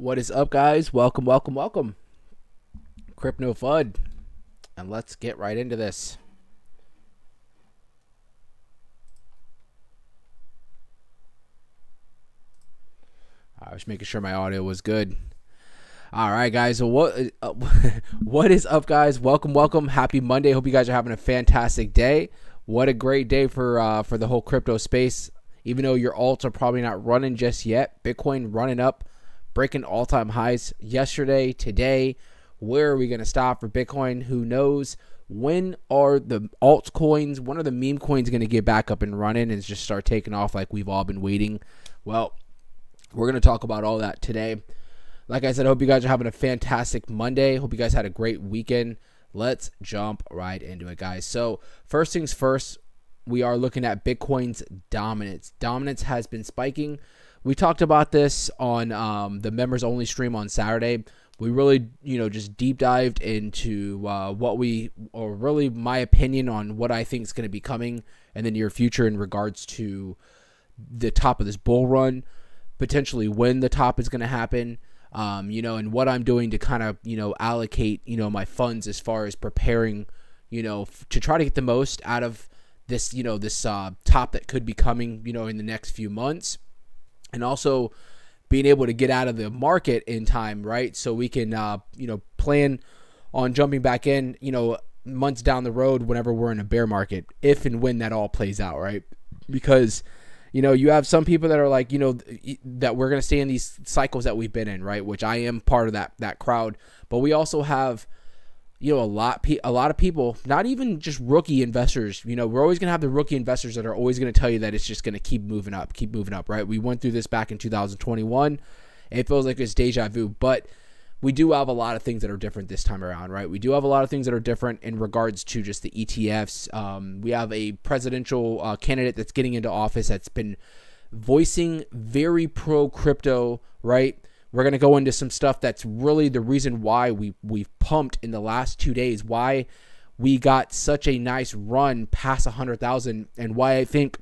What is up, guys? Welcome. Crypto FUD. And let's get right into this. I was making sure my audio was good. All right, guys. So what is up, guys? Welcome. Happy Monday. Hope you guys are having a fantastic day. What a great day for the whole crypto space. Even though your alts are probably not running just yet, Bitcoin running up, breaking all-time highs yesterday, today. Where are we going to stop for Bitcoin? Who knows? When are the altcoins, when are the meme coins going to get back up and running and just start taking off like we've all been waiting? Well, we're going to talk about all that today. Like I said, I hope you guys are having a fantastic Monday. Hope you guys had a great weekend. Let's jump right into it, guys. So first things first, we are looking at Bitcoin's dominance. Dominance has been spiking. We talked about this on the members only stream on Saturday. We really, just deep dived into really my opinion on what I think is going to be coming in the near future in regards to the top of this bull run, potentially when the top is going to happen, and what I'm doing to kind of, allocate, my funds as far as preparing, to try to get the most out of this, this top that could be coming, in the next few months, and also being able to get out of the market in time, right? So we can, plan on jumping back in, months down the road whenever we're in a bear market, if and when that all plays out, right? Because, you have some people that are like, that we're going to stay in these cycles that we've been in, right? Which I am part of that crowd. But we also have, a lot of people, not even just rookie investors. We're always going to have the rookie investors that are always going to tell you that it's just going to keep moving up, right? We went through this back in 2021. It feels like it's deja vu, but we do have a lot of things that are different this time around, right? We do have a lot of things that are different in regards to just the ETFs. We have a presidential candidate that's getting into office that's been voicing very pro crypto, right? We're going to go into some stuff that's really the reason why we've pumped in the last 2 days, why we got such a nice run past 100,000, and why I think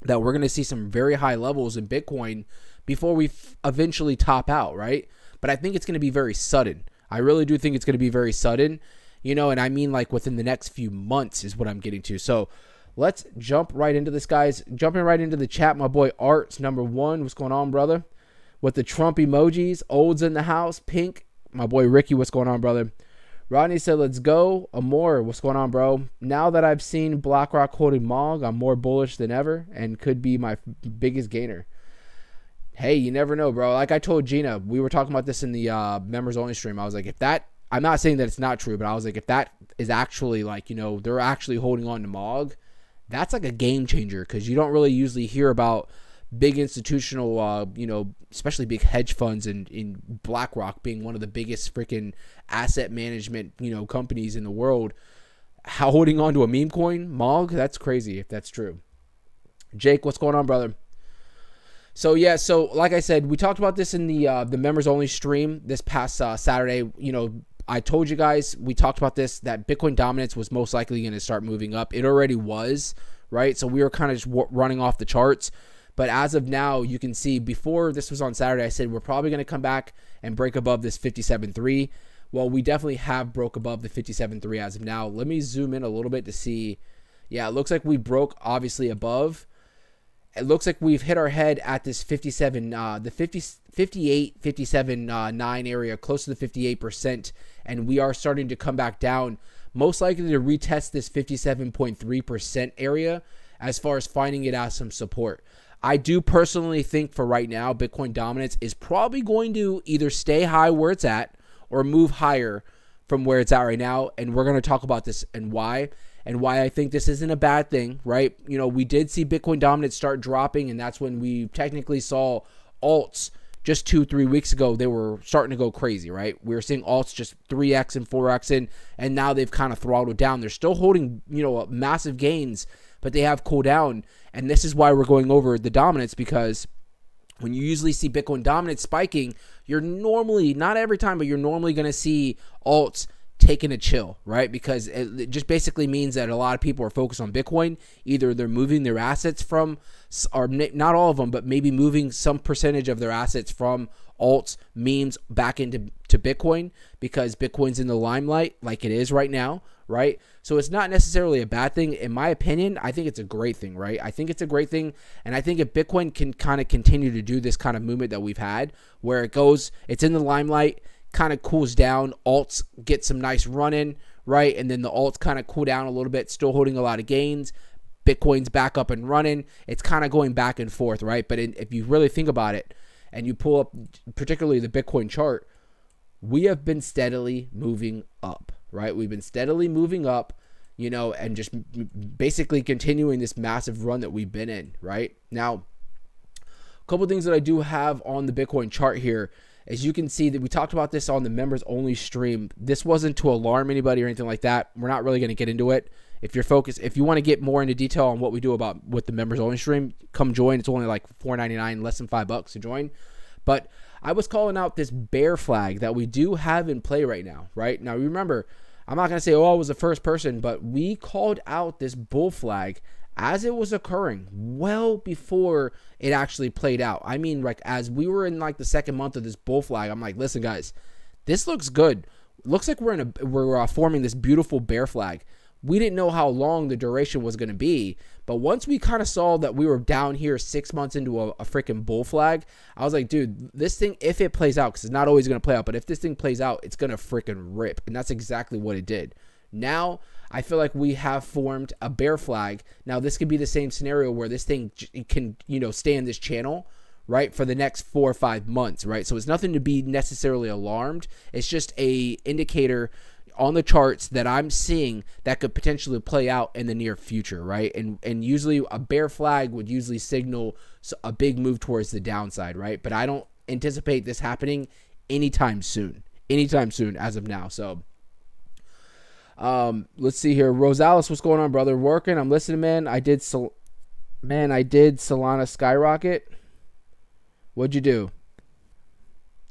that we're going to see some very high levels in Bitcoin before we eventually top out, right? But I think it's going to be very sudden. I really do think it's going to be very sudden, and I mean like within the next few months is what I'm getting to. So let's jump right into this, guys. Jumping right into the chat, my boy Art's number one. What's going on, brother? With the Trump emojis, Old's in the house, Pink. My boy Ricky, what's going on, brother? Rodney said, let's go. Amor, what's going on, bro? Now that I've seen BlackRock holding MOG, I'm more bullish than ever and could be my biggest gainer. Hey, you never know, bro. Like I told Gina, we were talking about this in the members only stream. I was like, I'm not saying that it's not true, but I was like, if that is actually like, they're actually holding on to MOG, that's like a game changer, because you don't really usually hear about big institutional, especially big hedge funds and in BlackRock being one of the biggest freaking asset management, companies in the world, holding on to a meme coin, MOG. That's crazy if that's true. Jake, what's going on, brother? So yeah, so like I said, we talked about this in the members only stream this past Saturday. I told you guys, we talked about this, that Bitcoin dominance was most likely going to start moving up. It already was, right? So we were kind of just running off the charts. But as of now, you can see before this was on Saturday, I said we're probably going to come back and break above this 57.3. Well, we definitely have broke above the 57.3 as of now. Let me zoom in a little bit to see. Yeah, it looks like we broke obviously above. It looks like we've hit our head at this 57, the 58, 57, 9 area, close to the 58%. And we are starting to come back down, most likely to retest this 57.3% area as far as finding it as some support. I do personally think for right now, Bitcoin dominance is probably going to either stay high where it's at or move higher from where it's at right now. And we're going to talk about this and why I think this isn't a bad thing, right? We did see Bitcoin dominance start dropping, and that's when we technically saw alts just 2-3 weeks ago. They were starting to go crazy, right? We were seeing alts just 3x and 4x in, and now they've kind of throttled down. They're still holding, massive gains, but they have cooled down. And this is why we're going over the dominance, because when you usually see Bitcoin dominance spiking, you're normally, not every time, but you're normally going to see alts taking a chill, right? Because it just basically means that a lot of people are focused on Bitcoin. Either they're moving their assets from, or not all of them, but maybe moving some percentage of their assets from alts, memes back into Bitcoin, because Bitcoin's in the limelight like it is right now, right? So it's not necessarily a bad thing. In my opinion, I think it's a great thing, right? I think it's a great thing. And I think if Bitcoin can kind of continue to do this kind of movement that we've had, where it's in the limelight, kind of cools down, alts get some nice run-in, right? And then the alts kind of cool down a little bit, still holding a lot of gains. Bitcoin's back up and running. It's kind of going back and forth, right? But if you really think about it, and you pull up particularly the Bitcoin chart, we have been steadily moving up, right? We've been steadily moving up, and just basically continuing this massive run that we've been in, right? Now, a couple of things that I do have on the Bitcoin chart here. As you can see, that we talked about this on the members only stream. This wasn't to alarm anybody or anything like that. We're not really going to get into it. If you're focused, if you want to get more into detail on what we do with the members only stream, come join. It's only like $4.99, less than $5 to join. But I was calling out this bear flag that we do have in play right now, right? Now remember, I'm not going to say, I was the first person, but we called out this bull flag as it was occurring, well before it actually played out. I mean, like, as we were in like the second month of this bull flag, I'm like, listen guys, this looks good. Looks like we're forming this beautiful bear flag. We didn't know how long the duration was going to be, but once we kind of saw that we were down here 6 months into a freaking bull flag, I was like, dude, this thing, if it plays out, because it's not always going to play out, but if this thing plays out, it's going to freaking rip. And that's exactly what it did. Now, I feel like we have formed a bear flag. Now, this could be the same scenario where this thing can, stay in this channel, right, for the next 4 or 5 months, right? So it's nothing to be necessarily alarmed. It's just a indicator on the charts that I'm seeing that could potentially play out in the near future, right? And usually a bear flag would usually signal a big move towards the downside, right? But I don't anticipate this happening anytime soon as of now. So let's see here. Rosales, what's going on, brother? Working. I'm listening, man. I did Solana skyrocket. What'd you do?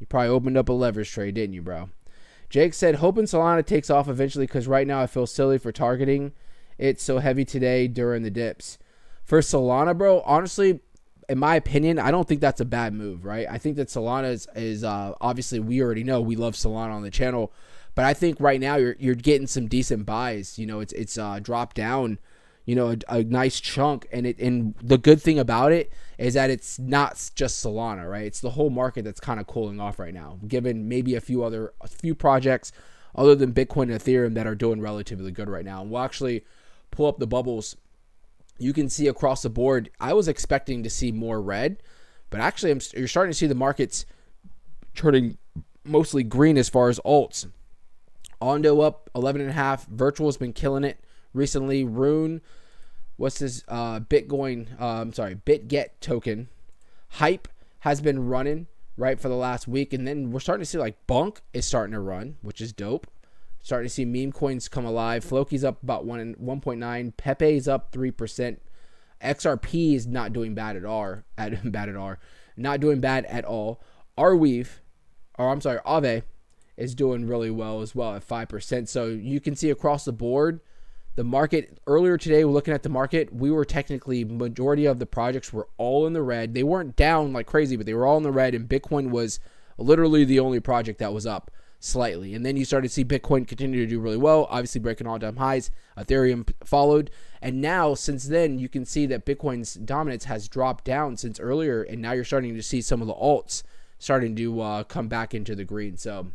You probably opened up a leverage trade, didn't you, bro? Jake said, hoping Solana takes off eventually, because right now I feel silly for targeting it so heavy today during the dips. For Solana, bro, honestly, in my opinion, I don't think that's a bad move, right? I think that Solana is obviously, we already know we love Solana on the channel, but I think right now you're getting some decent buys. It's dropped down, a nice chunk, and the good thing about it is that it's not just Solana, right? It's the whole market that's kind of cooling off right now, given maybe a few projects other than Bitcoin and Ethereum that are doing relatively good right now. And we'll actually pull up the bubbles. You can see across the board, I was expecting to see more red, but actually you're starting to see the markets turning mostly green as far as alts. Ondo up 11.5. Virtual has been killing it recently. Rune, what's this? BitGet token. Hype has been running, right, for the last week. And then we're starting to see like Bunk is starting to run, which is dope. Starting to see Memecoin'S come alive. Floki's up about 1.9. Pepe's up 3%. XRP is not doing bad at all. Not doing bad at all. Aave is doing really well as well at 5%. So you can see across the board, the market earlier today, we're looking at the market. We were technically, majority of the projects were all in the red. They weren't down like crazy, but they were all in the red. And Bitcoin was literally the only project that was up slightly. And then you started to see Bitcoin continue to do really well, obviously breaking all-time highs. Ethereum followed. And now, since then, you can see that Bitcoin's dominance has dropped down since earlier. And now you're starting to see some of the alts starting to come back into the green. So,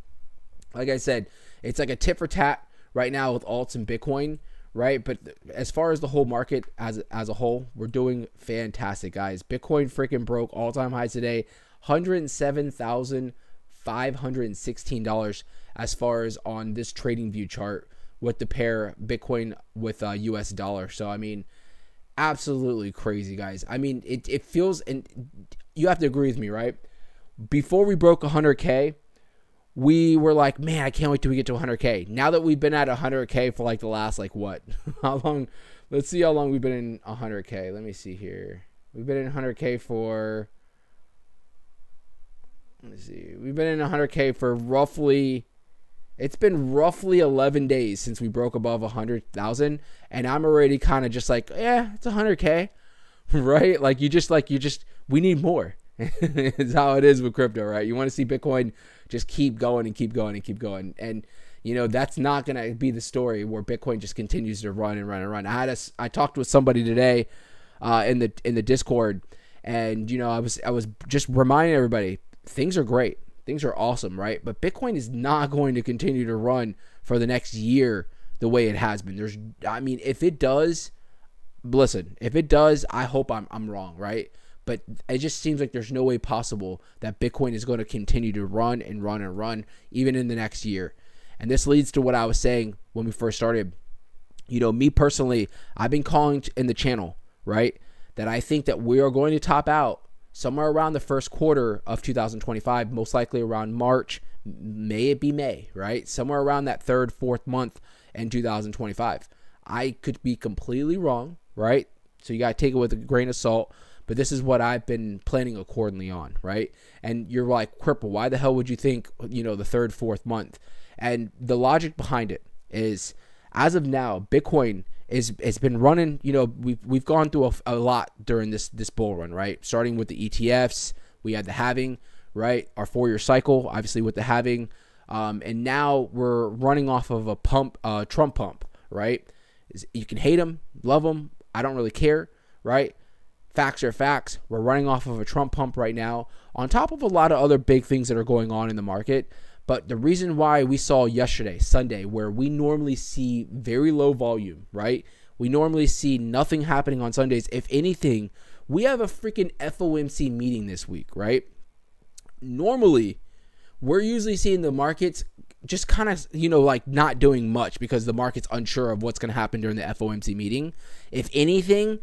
like I said, it's like a tit for tat right now with alts and Bitcoin, right? But as far as the whole market as a whole, we're doing fantastic, guys. Bitcoin freaking broke all-time highs today, $107,516 as far as on this trading view chart with the pair Bitcoin with US dollar. So, I mean, absolutely crazy, guys. I mean, it feels, and you have to agree with me, right? Before we broke 100K, we were like, man, I can't wait till we get to 100K. Now that we've been at 100K for like the last, like what? How long? Let's see how long we've been in 100K. Let me see here. We've been in 100K for, let me see. We've been in 100K for roughly, It's been roughly 11 days since we broke above 100,000, and I'm already kind of just like, yeah, it's 100K, right? We need more. It's how it is with crypto, right? You want to see Bitcoin just keep going and keep going and keep going. And, that's not going to be the story where Bitcoin just continues to run and run and run. I talked with somebody today in the Discord, and, I was just reminding everybody, things are great. Things are awesome, right? But Bitcoin is not going to continue to run for the next year the way it has been. If it does, I hope I'm wrong, right? But it just seems like there's no way possible that Bitcoin is going to continue to run and run and run even in the next year. And this leads to what I was saying when we first started. Me personally, I've been calling in the channel, right, that I think that we are going to top out somewhere around the first quarter of 2025, most likely around March, May, right? Somewhere around that third, fourth month in 2025. I could be completely wrong, right? So you got to take it with a grain of salt, but this is what I've been planning accordingly on, right? And you're like, Cripple, why the hell would you think, the third, fourth month? And the logic behind it is, as of now, Bitcoin it's been running, we've gone through a lot during this bull run, right? Starting with the ETFs, we had the halving, right? Our 4-year cycle, obviously with the halving, and now we're running off of a Trump pump, right? You can hate him, love him, I don't really care, right? Facts are facts. We're running off of a Trump pump right now, on top of a lot of other big things that are going on in the market. But the reason why we saw yesterday, Sunday, where we normally see very low volume, right? We normally see nothing happening on Sundays. If anything, we have a freaking FOMC meeting this week, right? Normally, we're usually seeing the markets just kind of, not doing much because the market's unsure of what's going to happen during the FOMC meeting. If anything,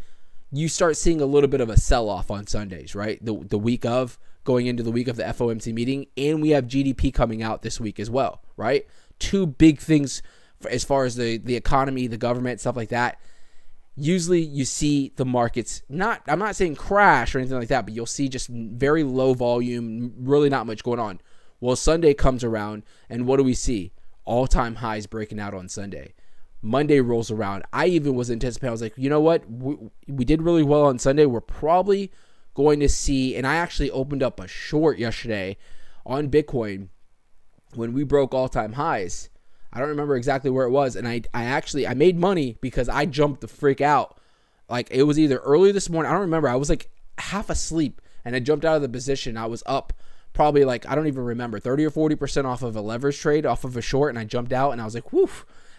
you start seeing a little bit of a sell-off on Sundays, right? The week of, going into the week of the FOMC meeting, and we have GDP coming out this week as well, right? Two big things as far as the economy, the government, stuff like that. Usually you see the markets, I'm not saying crash or anything like that, but you'll see just very low volume, really not much going on. Well, Sunday comes around, and what do we see? All-time highs breaking out on Sunday. Monday rolls around. I even was anticipating, I was like, you know what? We did really well on Sunday. We're probably going to see, and I actually opened up a short yesterday on Bitcoin when we broke all-time highs. I don't remember exactly where it was, and I made money because I jumped the freak out. Like, it was either early this morning, I don't remember. I was like half asleep, and I jumped out of the position. I was up probably like, I don't even remember, 30 or 40% off of a leverage trade, off of a short, and I jumped out, and I was like, whew.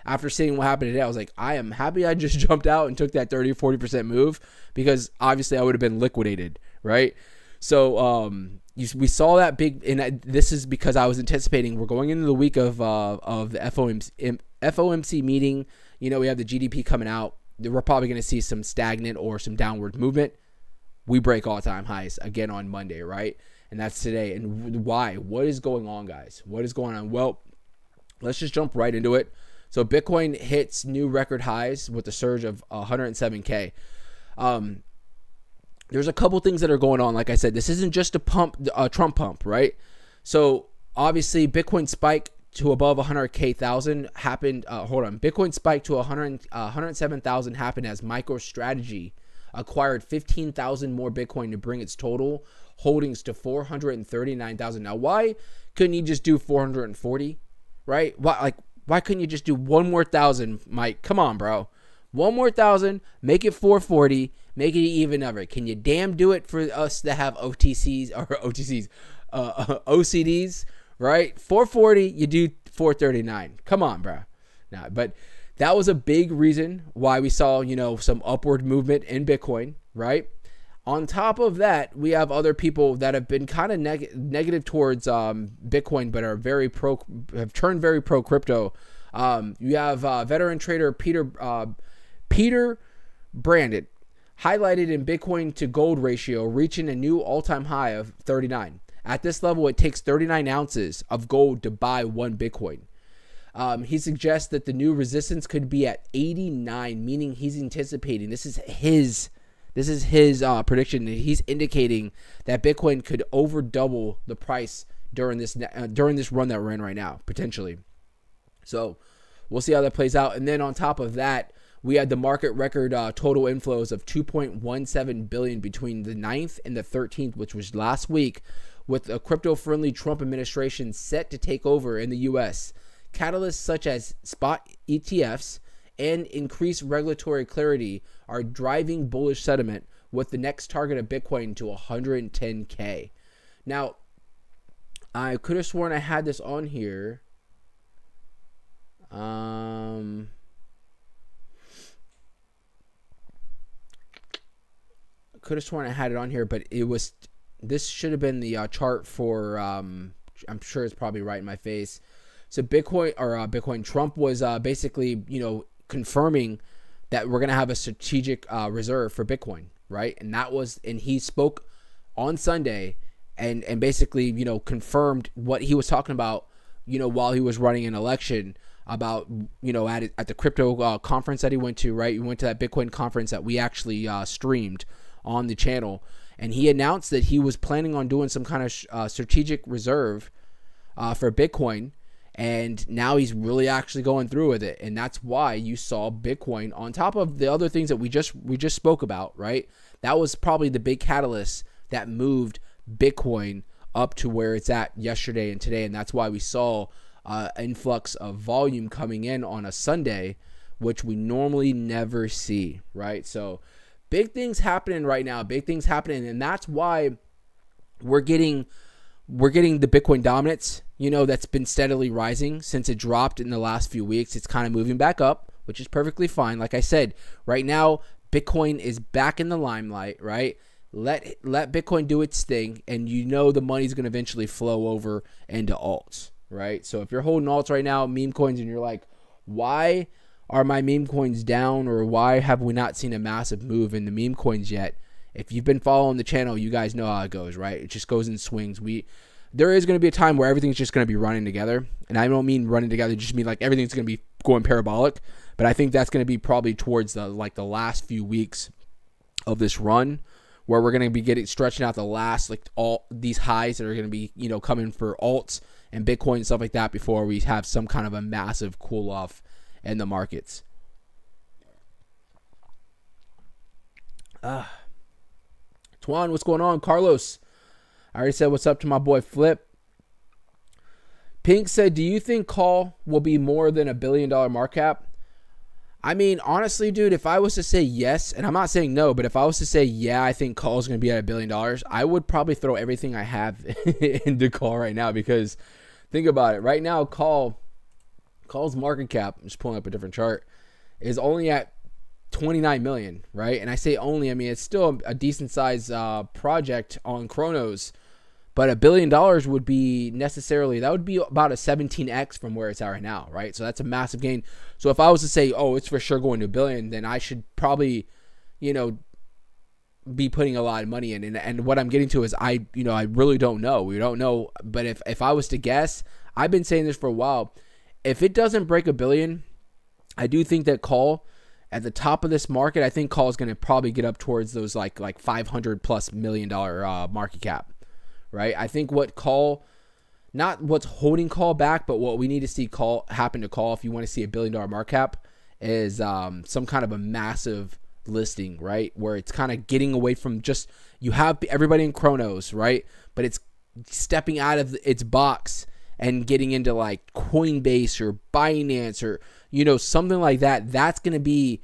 After seeing what happened today, I was like, I am happy I just jumped out and took that 30 or 40% move, because obviously I would have been liquidated, right? So we saw that big, and this is because I was anticipating we're going into the week of the FOMC meeting. We have the GDP coming out. We're probably going to see some stagnant or some downward movement. We break all-time highs again on Monday, right? And that's today. And why? What is going on, guys? What is going on? Well, let's just jump right into it. So Bitcoin hits new record highs with a surge of 107K. There's a couple things that are going on. Like I said, this isn't just a Trump pump, right? So obviously Bitcoin spike to above 100,000 happened. Bitcoin spike to 107,000 happened as MicroStrategy acquired 15,000 more Bitcoin to bring its total holdings to 439,000. Now, why couldn't you just do 440, right? Why couldn't you just do one more 1,000, Mike? Come on, bro. One more 1,000, make it 440, make it even number. Can you damn do it for us to have OTCs, OCDs, right? 440, you do 439. Come on, bro. Nah, but that was a big reason why we saw, some upward movement in Bitcoin, right? On top of that, we have other people that have been kind of negative towards Bitcoin, but are have turned very pro crypto. You have veteran trader Peter Brandon highlighted in Bitcoin to gold ratio reaching a new all-time high of 39. At this level, it takes 39 ounces of gold to buy one Bitcoin. He suggests that the new resistance could be at 89, meaning he's anticipating, this is his prediction. He's indicating that Bitcoin could over double the price during this run that we're in right now, potentially. So we'll see how that plays out. And then on top of that, we had the market record total inflows of 2.17 billion between the 9th and the 13th, which was last week, with a crypto-friendly Trump administration set to take over in the U.S. Catalysts such as spot ETFs and increased regulatory clarity are driving bullish sentiment, with the next target of Bitcoin to 110K. Now, I could have sworn I had this on here. Could have sworn I had it on here, but this should have been the chart for, I'm sure it's probably right in my face. So Bitcoin, Trump was basically, confirming that we're going to have a strategic reserve for Bitcoin, right? And he spoke on Sunday and basically, confirmed what he was talking about, while he was running an election about, at the crypto conference that he went to, right? He went to that Bitcoin conference that we actually streamed on the channel. And he announced that he was planning on doing some kind of strategic reserve for Bitcoin. And now he's really actually going through with it. And that's why you saw Bitcoin, on top of the other things that we just spoke about, right? That was probably the big catalyst that moved Bitcoin up to where it's at yesterday and today. And that's why we saw influx of volume coming in on a Sunday, which we normally never see, right? So big things happening right now, and that's why we're getting the Bitcoin dominance, that's been steadily rising since it dropped in the last few weeks. It's kind of moving back up, which is perfectly fine. Like I said, right now, Bitcoin is back in the limelight, right? Let Bitcoin do its thing, and the money's going to eventually flow over into alts, right? So if you're holding alts right now, meme coins, and you're like, why are my meme coins down, or why have we not seen a massive move in the meme coins yet? If you've been following the channel, you guys know how it goes, right? It just goes in swings. There is going to be a time where everything's just going to be running together. And I don't mean running together, just mean like everything's going to be going parabolic. But I think that's going to be probably towards the last few weeks of this run, where we're going to be stretching out the last, all these highs that are going to be, coming for alts and Bitcoin and stuff like that, before we have some kind of a massive cool off in the markets. Twan, what's going on? Carlos, I already said what's up to my boy Flip. Pink said, do you think call will be more than $1 billion market cap? I mean, honestly, dude, if I was to say yes, and I'm not saying no, but if I was to say, yeah, I think call is going to be at $1 billion, I would probably throw everything I have into call right now, because think about it. Right now, call's market cap, I'm just pulling up a different chart, is only at 29 million, right? And I say only, I mean, it's still a decent size project on Chronos, but $1 billion would be that would be about a 17x from where it's at right now, right? So that's a massive gain. So if I was to say, oh, it's for sure going to $1 billion, then I should probably, be putting a lot of money in. And what I'm getting to is I really don't know. We don't know. But if I was to guess, I've been saying this for a while. If it doesn't break $1 billion, I do think that call at the top of this market, I think call is going to probably get up towards those like $500+ million market cap, right? I think what call, not what's holding call back, but what we need to see call happen to call if you want to see $1 billion market cap is some kind of a massive listing, right? Where it's kind of getting away from just, you have everybody in Chronos, right? But it's stepping out of its box and getting into like Coinbase or Binance or, something like that. That's going to be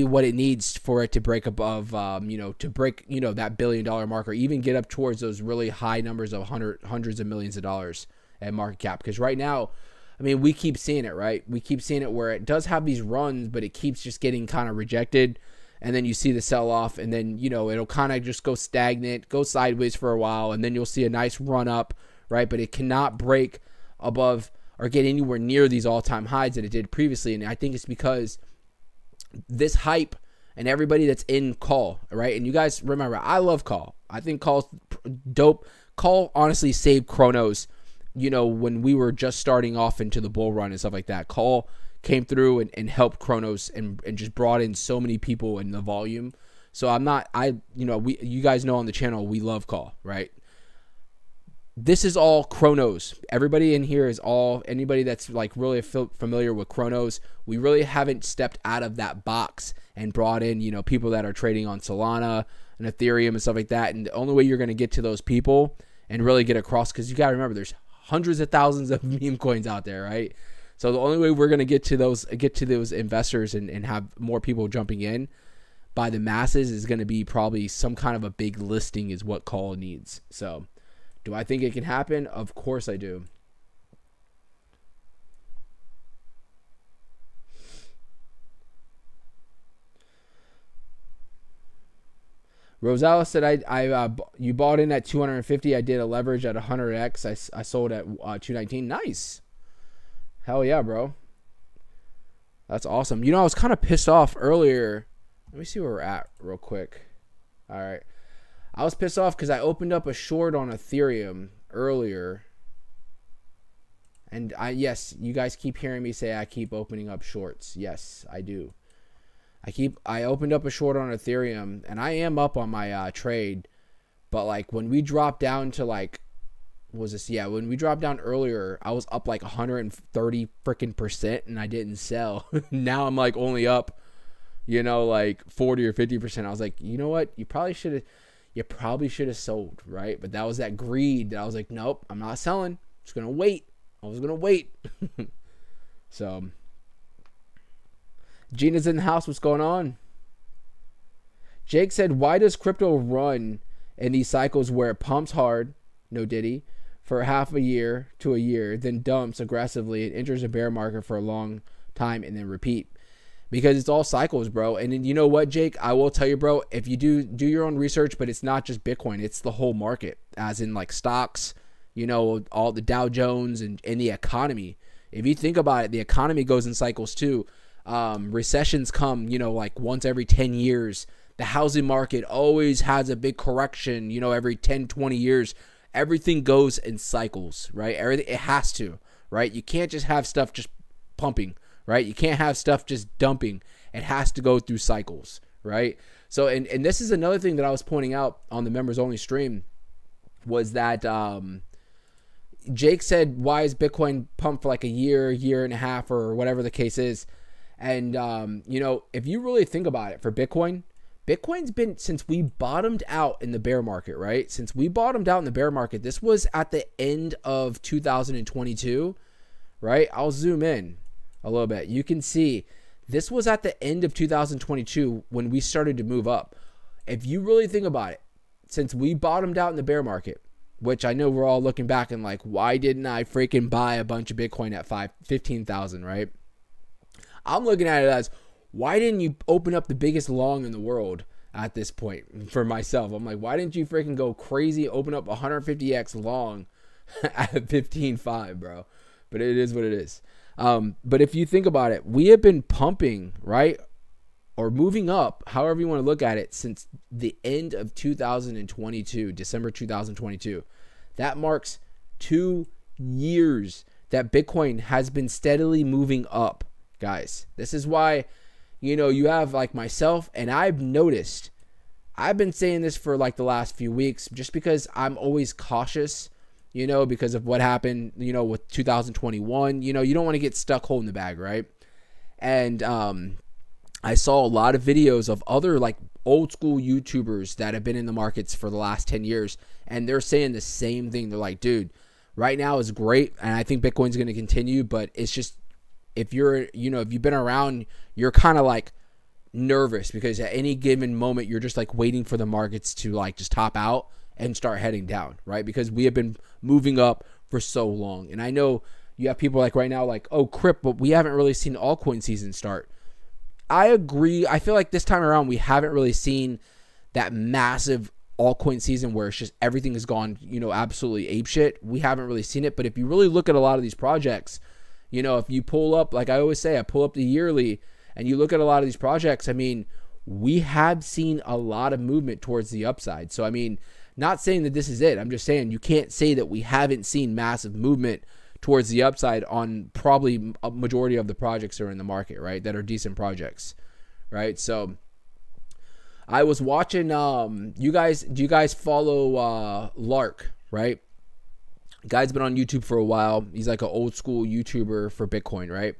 what it needs for it to break above, to break, that $1 billion mark, or even get up towards those really high numbers of hundreds of millions of dollars at market cap. Because right now, I mean, we keep seeing it, right? We keep seeing it where it does have these runs, but it keeps just getting kind of rejected. And then you see the sell off, and then, it'll kind of just go stagnant, go sideways for a while, and then you'll see a nice run up, right? But it cannot break above or get anywhere near these all-time highs that it did previously. And I think it's because this hype and everybody that's in call, right? And you guys remember, I love call. I think call's dope. Call honestly saved Chronos, when we were just starting off into the bull run and stuff like that. Call came through and helped Chronos and just brought in so many people in the volume. So you guys know on the channel, we love call, right? this is all chronos. Everybody in here is all, anybody that's like really familiar with chronos. We really haven't stepped out of that box and brought in, you know, people that are trading on Solana and Ethereum and stuff like that. And the only way you're going to get to those people and really get across, because you got to remember, there's hundreds of thousands of meme coins out there, right? So the only way we're going to get to those investors and have more people jumping in by the masses is going to be probably some kind of a big listing is what Call needs. So do I think it can happen? Of course I do. Rosella said, you bought in at 250. I did a leverage at 100x. I sold at 219. Nice. Hell yeah, bro. That's awesome. You know, I was kind of pissed off earlier. Let me see where we're at real quick. All right. I was pissed off because I opened up a short on Ethereum earlier. And yes, you guys keep hearing me say I keep opening up shorts. Yes, I do. I opened up a short on Ethereum, and I am up on my trade. But like when we dropped down to like, when we dropped down earlier, I was up like 130 freaking %, and I didn't sell. Now I'm like only up, you know, like 40 or 50%. I was like, you know what? You probably should have sold, right? But that was that greed that I was like, nope, I'm not selling. I'm just gonna wait. I was gonna wait. So Gina's in the house. What's going on? Jake said, why does crypto run in these cycles where it pumps hard, no diddy, for half a year to a year, then dumps aggressively and enters a bear market for a long time and then repeat? Because it's all cycles, bro. And then you know what, Jake? I will tell you, bro, if you do your own research, but it's not just Bitcoin, it's the whole market, as in like stocks, you know, all the Dow Jones and the economy. If you think about it, the economy goes in cycles too. Recessions come, you know, like once every 10 years. The housing market always has a big correction, you know, every 10, 20 years. Everything goes in cycles, right? Everything, it has to, right? You can't just have stuff just pumping, right? You can't have stuff just dumping. It has to go through cycles, right? So, and this is another thing that I was pointing out on the members only stream was that Jake said, why is Bitcoin pumped for like a year and a half or whatever the case is? And, you know, if you really think about it for Bitcoin's been, since we bottomed out in the bear market, right? Since we bottomed out in the bear market, this was at the end of 2022, right? I'll zoom in a little bit. You can see this was at the end of 2022 when we started to move up. If you really think about it, since we bottomed out in the bear market, which I know we're all looking back and like, why didn't I freaking buy a bunch of Bitcoin at 15,000, right? I'm looking at it as, why didn't you open up the biggest long in the world at this point for myself? I'm like, why didn't you freaking go crazy, open up 150x long at 15.5, bro? But it is what it is. But if you think about it, we have been pumping, right? Or moving up, however you want to look at it, since the end of 2022, December 2022. That marks 2 years that Bitcoin has been steadily moving up, guys. This is why, you know, you have like myself, and I've noticed, I've been saying this for like the last few weeks, just because I'm always cautious, you know, because of what happened, you know, with 2021. You know, you don't want to get stuck holding the bag, right? And I saw a lot of videos of other like old school YouTubers that have been in the markets for the last 10 years. And they're saying the same thing. They're like, dude, right now is great. And I think Bitcoin's going to continue, but it's just, if you're, you know, if you've been around, you're kind of like nervous because at any given moment, you're just like waiting for the markets to like just top out and start heading down, right? Because we have been moving up for so long. And I know you have people like right now, like, oh, Crip, but we haven't really seen altcoin season start. I agree. I feel like this time around, we haven't really seen that massive altcoin season where it's just everything has gone, you know, absolutely apeshit. We haven't really seen it. But if you really look at a lot of these projects, you know, if you pull up, like I always say, I pull up the yearly and you look at a lot of these projects, I mean, we have seen a lot of movement towards the upside. So, I mean, not saying that this is it. I'm just saying you can't say that we haven't seen massive movement towards the upside on probably a majority of the projects that are in the market, right? That are decent projects, right? So I was watching, do you guys follow Lark, right? Guy's been on YouTube for a while. He's like an old school YouTuber for Bitcoin, right?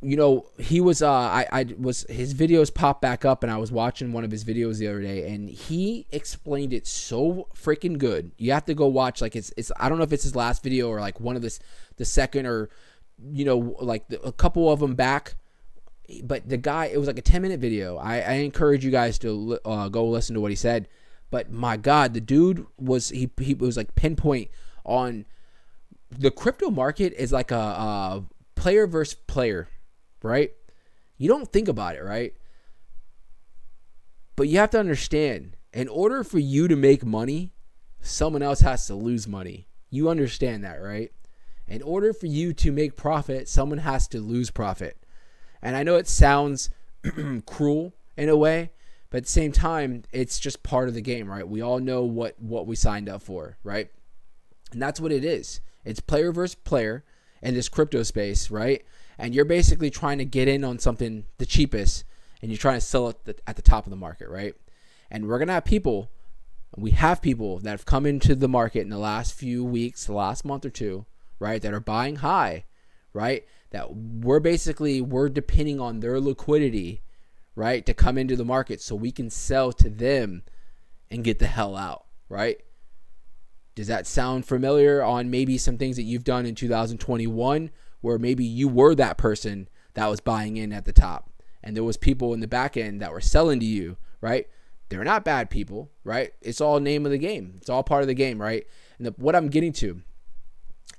You know, he was I was his videos popped back up, and I was watching one of his videos the other day, and he explained it so freaking good. You have to go watch, like, it's I don't know if it's his last video or like one of the second, or you know, like a couple of them back. But the guy, it was like a 10-minute video. I encourage you guys to go listen to what he said. But my God, the dude was he was like pinpoint on the crypto market is like a player versus player, right? You don't think about it, right? But you have to understand, in order for you to make money, someone else has to lose money. You understand that, right? In order for you to make profit, someone has to lose profit. And I know it sounds cruel in a way, but at the same time, it's just part of the game, right? We all know what we signed up for, right? And that's what it is. It's player versus player in this crypto space, right? And you're basically trying to get in on something the cheapest, and you're trying to sell it at the top of the market, right? And we're going to have we have people that have come into the market in the last few weeks, the last month or two, right, that are buying high, right? That we're depending on their liquidity, right, to come into the market so we can sell to them and get the hell out, right? Does that sound familiar on maybe some things that you've done in 2021 where maybe you were that person that was buying in at the top and there was people in the back end that were selling to you, right? They're not bad people, right? It's all name of the game. It's all part of the game, right? And what I'm getting to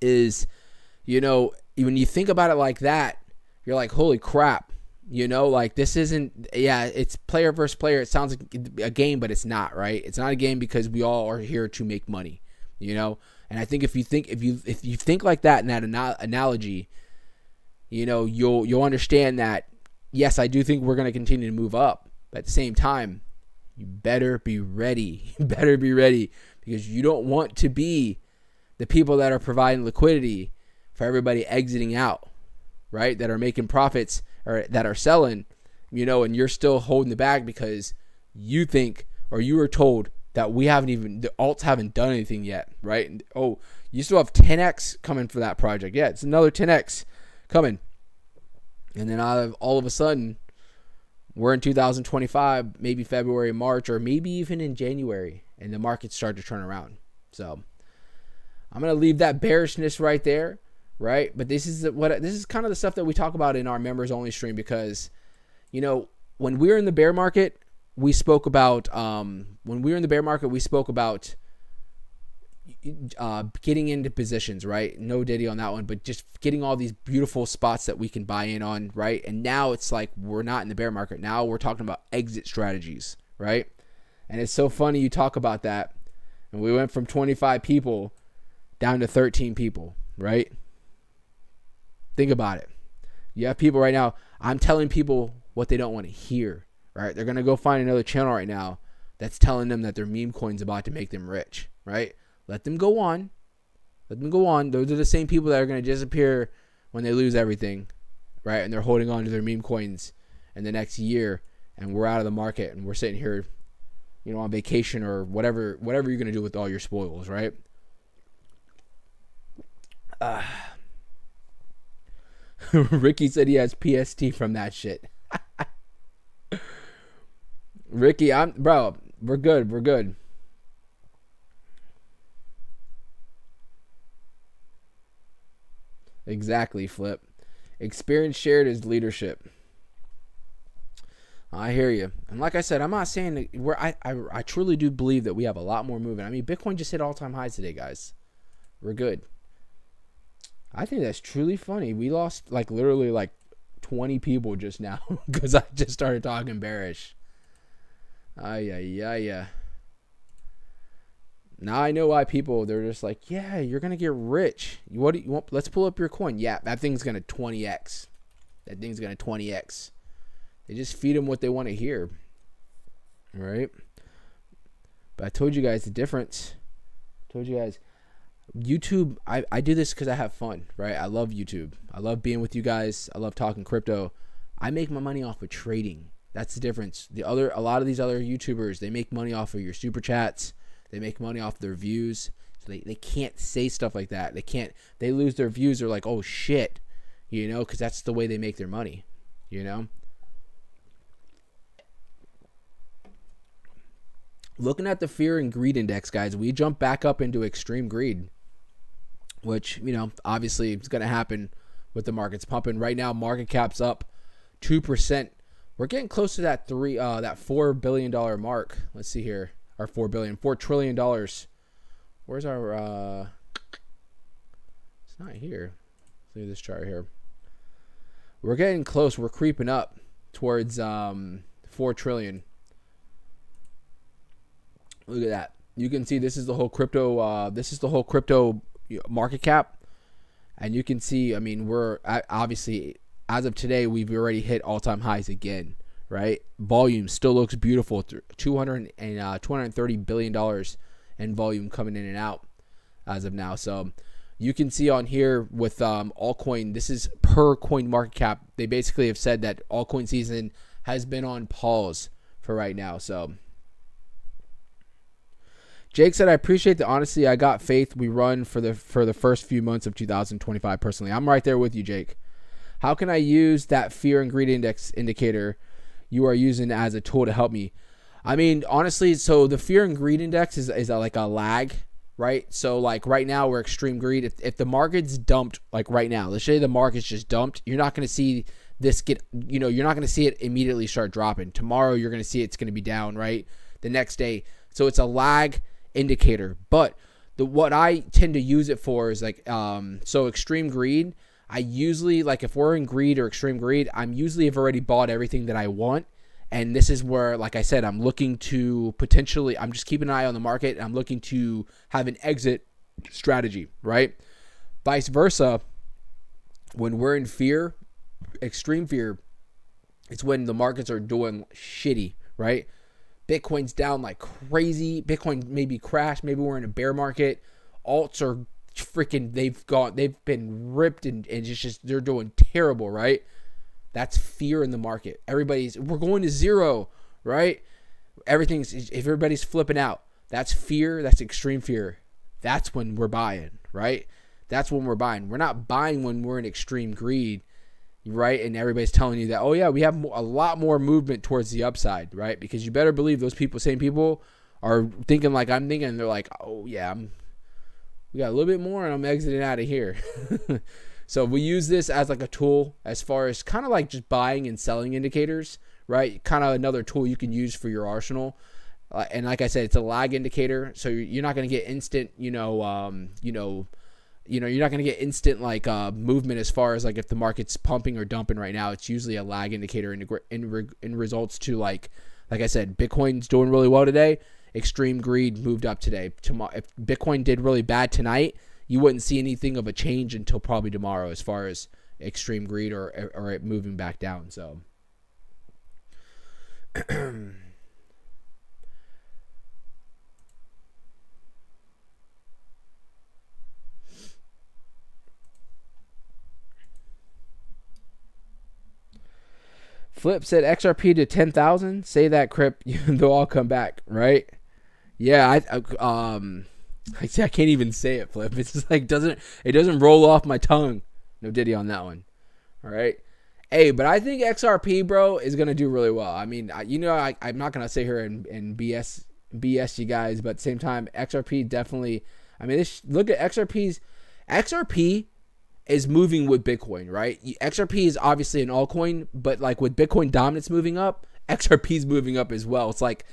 is, you know, when you think about it like that, you're like, holy crap, you know, like this isn't, yeah, it's player versus player. It sounds like a game, but it's not, right? It's not a game because we all are here to make money, you know? And I think if you think like that in that analogy, you know, you'll understand that, yes, I do think we're going to continue to move up, but at the same time, you better be ready. You better be ready, because you don't want to be the people that are providing liquidity for everybody exiting out, right? That are making profits or that are selling, you know, and you're still holding the bag because you think, or you were told that the alts haven't done anything yet, right? Oh, you still have 10x coming for that project. Yeah, it's another 10x coming. And then all of a sudden, we're in 2025, maybe February, March, or maybe even in January, and the markets start to turn around. So I'm going to leave that bearishness right there, right? But this is kind of the stuff that we talk about in our members only stream, because, you know, when we were in the bear market, we spoke about getting into positions, right? No diddy on that one, but just getting all these beautiful spots that we can buy in on, right? And now it's like we're not in the bear market. Now we're talking about exit strategies, right? And it's so funny you talk about that. And we went from 25 people down to 13 people, right? Think about it. You have people right now, I'm telling people what they don't want to hear, right? They're going to go find another channel right now that's telling them that their meme coin's about to make them rich, right? Let them go on. Let them go on. Those are the same people that are going to disappear when they lose everything, right? And they're holding on to their meme coins in the next year, and we're out of the market, and we're sitting here, you know, on vacation or whatever you're going to do with all your spoils, right? Ricky said he has PST from that shit. Ricky, we're good. Exactly, Flip. Experience shared is leadership. I hear you. And like I said, I'm not saying that I truly do believe that we have a lot more movement. I mean, Bitcoin just hit all-time highs today, guys. We're good. I think that's truly funny. We lost literally 20 people just now because I just started talking bearish. Yeah. Now I know why they're just like, yeah, you're going to get rich. What do you want? Let's pull up your coin. Yeah, that thing's going to 20x. That thing's going to 20x. They just feed them what they want to hear. Right? But I told you guys the difference. YouTube, I do this because I have fun, right? I love YouTube. I love being with you guys. I love talking crypto. I make my money off of trading. That's the difference. A lot of these other YouTubers, they make money off of your super chats. They make money off their views. So they can't say stuff like that. They lose their views. They're like, oh shit, because that's the way they make their money, Looking at the fear and greed index, guys, we jump back up into extreme greed, which, obviously it's going to happen with the markets pumping. Right now, market cap's up 2%. We're getting close to that $4 billion mark. Let's see here. Our $4 trillion. Where's our, it's not here. Let's look at this chart here. We're getting close. We're creeping up towards 4 trillion. Look at that. You can see this is the whole crypto. This is the whole crypto market cap, and you can see. I mean, we're obviously as of today, we've already hit all-time highs again. Right? Volume still looks beautiful. $230 billion in volume coming in and out as of now. So you can see on here with altcoin. This is per coin market cap. They basically have said that altcoin season has been on pause for right now. So. Jake said, I appreciate the honesty. I got faith. We run for the first few months of 2025 personally. I'm right there with you, Jake. How can I use that fear and greed index indicator you are using as a tool to help me? I mean, honestly, so the fear and greed index is like a lag, right? So like right now we're extreme greed. If the market's dumped, like right now, let's say the market's just dumped, you're not going to see this you're not going to see it immediately start dropping. Tomorrow you're going to see it's going to be down, right? The next day. So it's a lag indicator, but what I tend to use it for is like so extreme greed. I usually, like, if we're in greed or extreme greed, I'm usually have already bought everything that I want, and this is where, like I said, I'm looking to potentially, I'm just keeping an eye on the market, and I'm looking to have an exit strategy, right? Vice versa, when we're in fear, extreme fear, it's when the markets are doing shitty, right? Bitcoin's down like crazy. Bitcoin maybe crashed. Maybe we're in a bear market. Alts are freaking, they've been ripped and just they're doing terrible, right? That's fear in the market. We're going to zero, right? If everybody's flipping out, that's fear. That's extreme fear. That's when we're buying, right? That's when we're buying. We're not buying when we're in extreme greed, right? And everybody's telling you that, oh yeah, we have a lot more movement towards the upside, right? Because you better believe those same people are thinking like I'm thinking. They're like, oh yeah, we got a little bit more and I'm exiting out of here. So we use this as like a tool as far as kind of like just buying and selling indicators, right? Kind of another tool you can use for your arsenal. And like I said, it's a lag indicator. So you're not going to get instant, you're not going to get instant like movement as far as like if the market's pumping or dumping right now. It's usually a lag indicator in results to like I said, Bitcoin's doing really well today. Extreme greed moved up today. Tomorrow, if Bitcoin did really bad tonight, you wouldn't see anything of a change until probably tomorrow as far as extreme greed or it moving back down. So. Flip said XRP to 10,000. Say that, Crip. They'll all come back, right? Yeah, I can't even say it, Flip. It's just like it doesn't roll off my tongue. No diddy on that one. All right. Hey, but I think XRP, bro, is gonna do really well. I mean, I'm not gonna sit here and BS you guys, but at the same time, XRP definitely. I mean, look at XRP is moving with Bitcoin, right? XRP is obviously an altcoin, but like with Bitcoin dominance moving up, XRP is moving up as well. It's like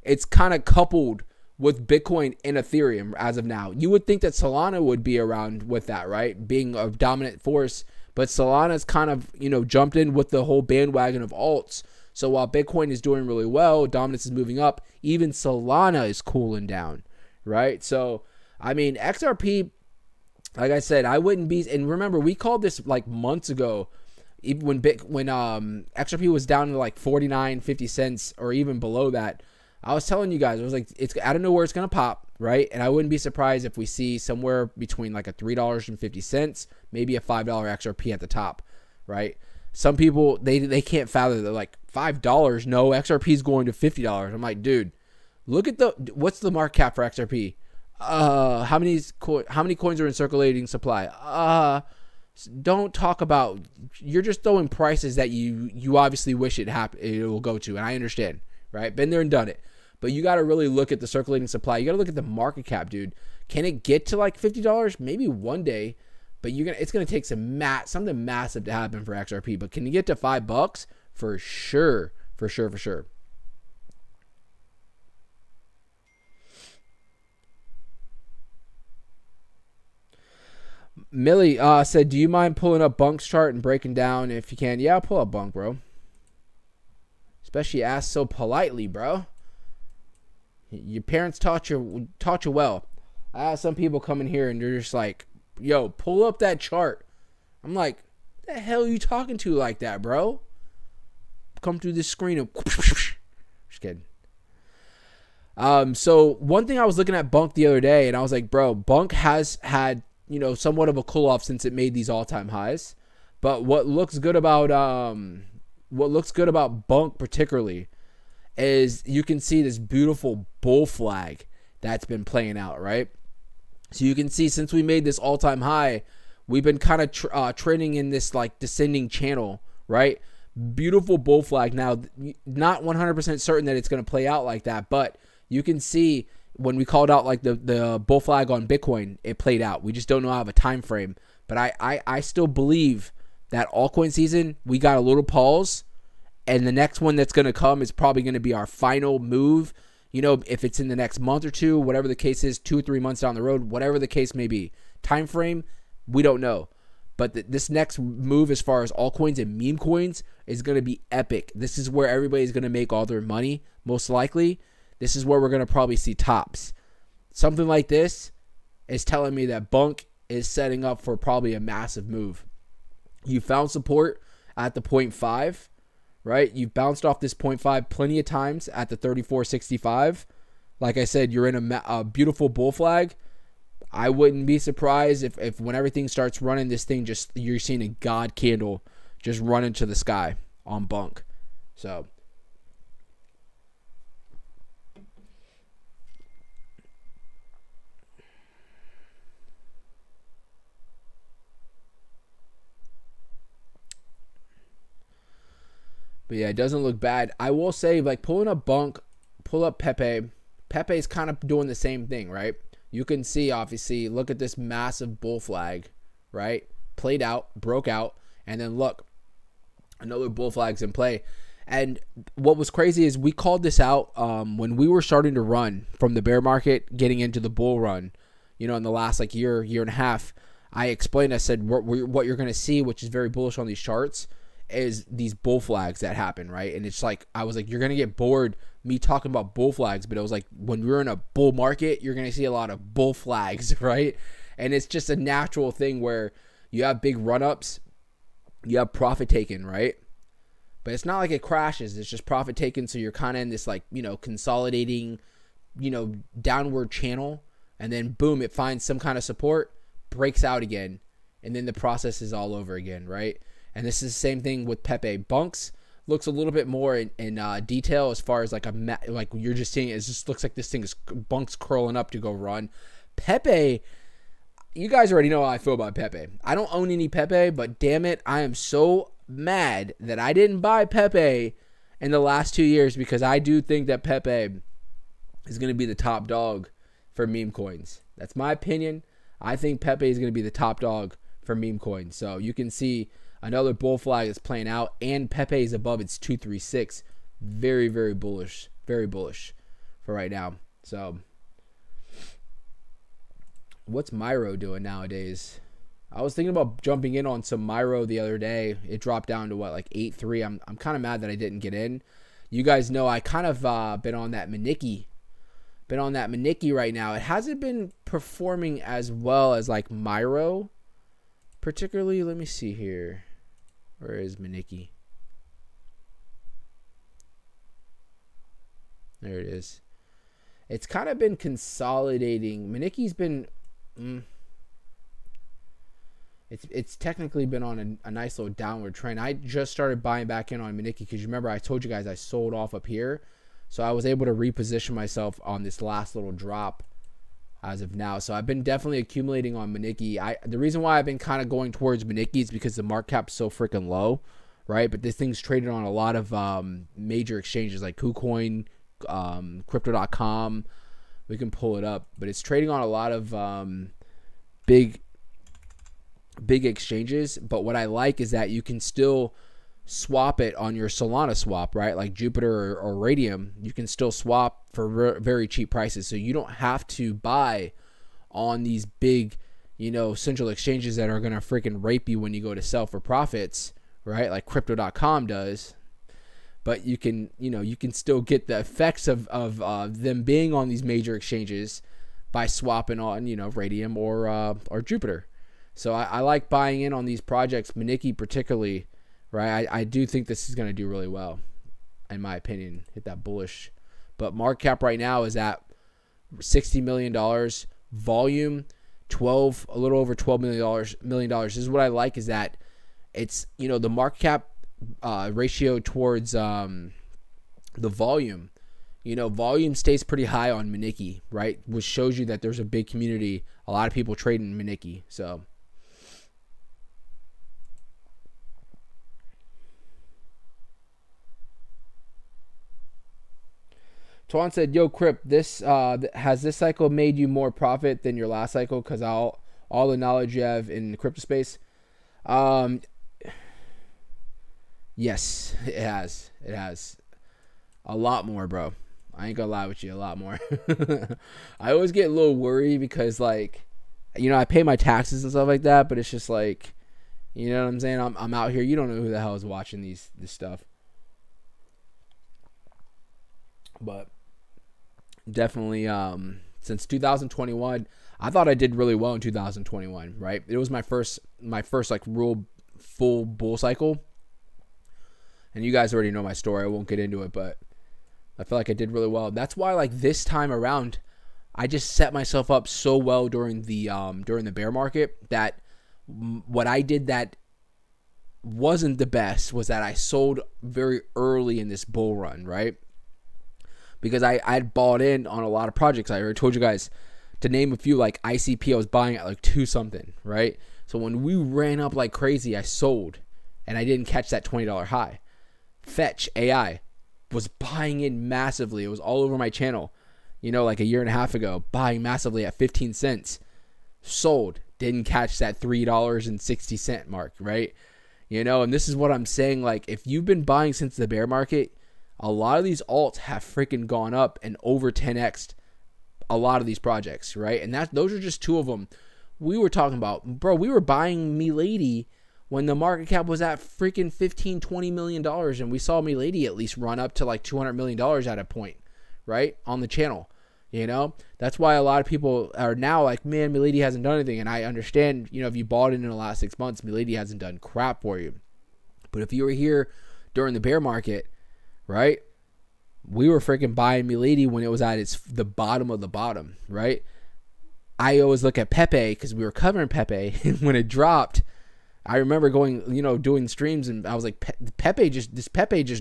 it's kind of coupled with Bitcoin and Ethereum as of now. You would think that Solana would be around with that, right? Being a dominant force, but Solana's kind of, jumped in with the whole bandwagon of alts. So while Bitcoin is doing really well, dominance is moving up, even Solana is cooling down, right? So, I mean, XRP, like I said, I wouldn't be, and remember, we called this like months ago, even when XRP was down to like 49, 50 cents or even below that. I was telling you guys, I was like, I don't know where it's going to pop, right? And I wouldn't be surprised if we see somewhere between like a $3.50, maybe a $5 XRP at the top, right? Some people, they can't fathom. They're like, $5? No, XRP is going to $50. I'm like, dude, look at what's the market cap for XRP? how many coins are in circulating supply? Don't talk about. You're just throwing prices that you obviously wish it will go to, and I understand, right? Been there and done it, but you got to really look at the circulating supply. You got to look at the market cap, dude. Can it get to like $50? Maybe one day, but it's gonna take something massive to happen for XRP. But can you get to $5? For sure, for sure, for sure. Millie said, do you mind pulling up Bunk's chart and breaking down if you can? Yeah, I'll pull up Bunk, bro. Especially asked so politely, bro. Your parents taught you well. I have some people come in here and they're just like, yo, pull up that chart. I'm like, what the hell are you talking to like that, bro? Come through this screen and just kidding. So one thing I was looking at Bunk the other day and I was like, bro, Bunk has had, somewhat of a cool off since it made these all-time highs. But what looks good about Bunk particularly is you can see this beautiful bull flag that's been playing out, right? So you can see since we made this all-time high, we've been kind of trading in this like descending channel, right? Beautiful bull flag. Now, not 100% certain that it's going to play out like that, but you can see when we called out like the bull flag on Bitcoin, it played out. We just don't know how of a time frame, but I still believe that altcoin season, we got a little pause, and the next one that's going to come is probably going to be our final move. If it's in the next month or two, whatever the case is, 2 or 3 months down the road, whatever the case may be, time frame, we don't know. But this next move as far as altcoins and meme coins is going to be epic. This is where everybody's going to make all their money, most likely. This is where we're going to probably see tops. Something like this is telling me that Bunk is setting up for probably a massive move. You found support at the 0.5, right? You've bounced off this 0.5 plenty of times at the 34.65. Like I said, you're in a beautiful bull flag. I wouldn't be surprised if when everything starts running, this thing you're seeing a god candle just run into the sky on Bunk. So but yeah, it doesn't look bad. I will say, like, pulling up Bunk, pull up Pepe. Pepe's kind of doing the same thing, right? You can see, obviously, look at this massive bull flag, right? Played out, broke out, and then look, another bull flag's in play. And what was crazy is we called this out when we were starting to run from the bear market, getting into the bull run, in the last like year and a half. I explained, I said, what you're going to see, which is very bullish on these charts, is these bull flags that happen, right? And it's like, I was like, you're going to get bored me talking about bull flags, but it was like, when we're in a bull market, you're going to see a lot of bull flags, right? And it's just a natural thing where you have big run-ups, you have profit taken, right? But it's not like it crashes, it's just profit taken, so you're kind of in this like, consolidating, downward channel, and then boom, it finds some kind of support, breaks out again, and then the process is all over again, right? And this is the same thing with Pepe. Bunks looks a little bit more in detail as far as like like you're just seeing. It just looks like this thing is Bunks curling up to go run. Pepe, you guys already know how I feel about Pepe. I don't own any Pepe, but damn it, I am so mad that I didn't buy Pepe in the last 2 years, because I do think that Pepe is going to be the top dog for meme coins. That's my opinion. I think Pepe is going to be the top dog for meme coins. So you can see another bull flag is playing out, and Pepe is above its 236. Very, very bullish. Very bullish for right now. So what's Myro doing nowadays? I was thinking about jumping in on some Myro the other day. It dropped down to what, like 8.3. I'm kind of mad that I didn't get in. You guys know I kind of been on that Memecoin'S. Been on that Memecoin'S right now. It hasn't been performing as well as like Myro. Particularly, let me see here. Where is Memecoin'S? There it is. It's kind of been consolidating. Memecoin'S been... It's technically been on a nice little downward trend. I just started buying back in on Memecoin'S because you remember I told you guys I sold off up here. So I was able to reposition myself on this last little drop as of now. So I've been definitely accumulating on Maniki. The reason why I've been kind of going towards Maniki is because the market cap's so freaking low, right? But this thing's traded on a lot of major exchanges like KuCoin, Crypto.com. We can pull it up, but it's trading on a lot of big exchanges. But what I like is that you can still swap it on your Solana swap, right? Like Jupiter or Radium, you can still swap for very cheap prices. So you don't have to buy on these big, central exchanges that are going to freaking rape you when you go to sell for profits, right? Like Crypto.com does. But you can still get the effects of them being on these major exchanges by swapping on, Radium or Jupiter. So I like buying in on these projects, Maniki particularly, right? I do think this is going to do really well, in my opinion, hit that bullish. But market cap right now is at $60 million, volume a little over $12 million. This is what I like, is that it's, the market cap ratio towards the volume. Volume stays pretty high on Maniki, right? Which shows you that there's a big community, a lot of people trading Maniki. So Tuan said, "Yo, Crip, has this cycle made you more profit than your last cycle? Because all the knowledge you have in the crypto space." Yes, it has. It has a lot more, bro. I ain't gonna lie with you, a lot more. I always get a little worried because, like, I pay my taxes and stuff like that, but it's just like, you know what I'm saying? I'm out here. You don't know who the hell is watching this stuff, but definitely since 2021, I thought I did really well in 2021, right? It was my first like real full bull cycle, and you guys already know my story. I won't get into it, but I feel like I did really well. That's why, like, this time around, I just set myself up so well during the bear market that what I did that wasn't the best was that I sold very early in this bull run, right? Because I'd bought in on a lot of projects. I already told you guys to name a few, like ICP, I was buying at like 2 something, right? So when we ran up like crazy, I sold, and I didn't catch that $20 high. Fetch AI was buying in massively. It was all over my channel, like a year and a half ago, buying massively at 15 cents. Sold, didn't catch that $3.60 mark, right? And this is what I'm saying. Like, if you've been buying since the bear market, a lot of these alts have freaking gone up and over 10x'd a lot of these projects, right? And those are just 2 of them. We were talking about, bro, we were buying Milady when the market cap was at freaking $15-20 million, and we saw Milady at least run up to like $200 million at a point, right? On the channel, That's why a lot of people are now like, man, Milady hasn't done anything. And I understand, if you bought it in the last 6 months, Milady hasn't done crap for you. But if you were here during the bear market, right, we were freaking buying Milady when it was at the bottom of the bottom, right? I always look at Pepe because we were covering Pepe, and when it dropped, I remember going, doing streams, and I was like, Pepe just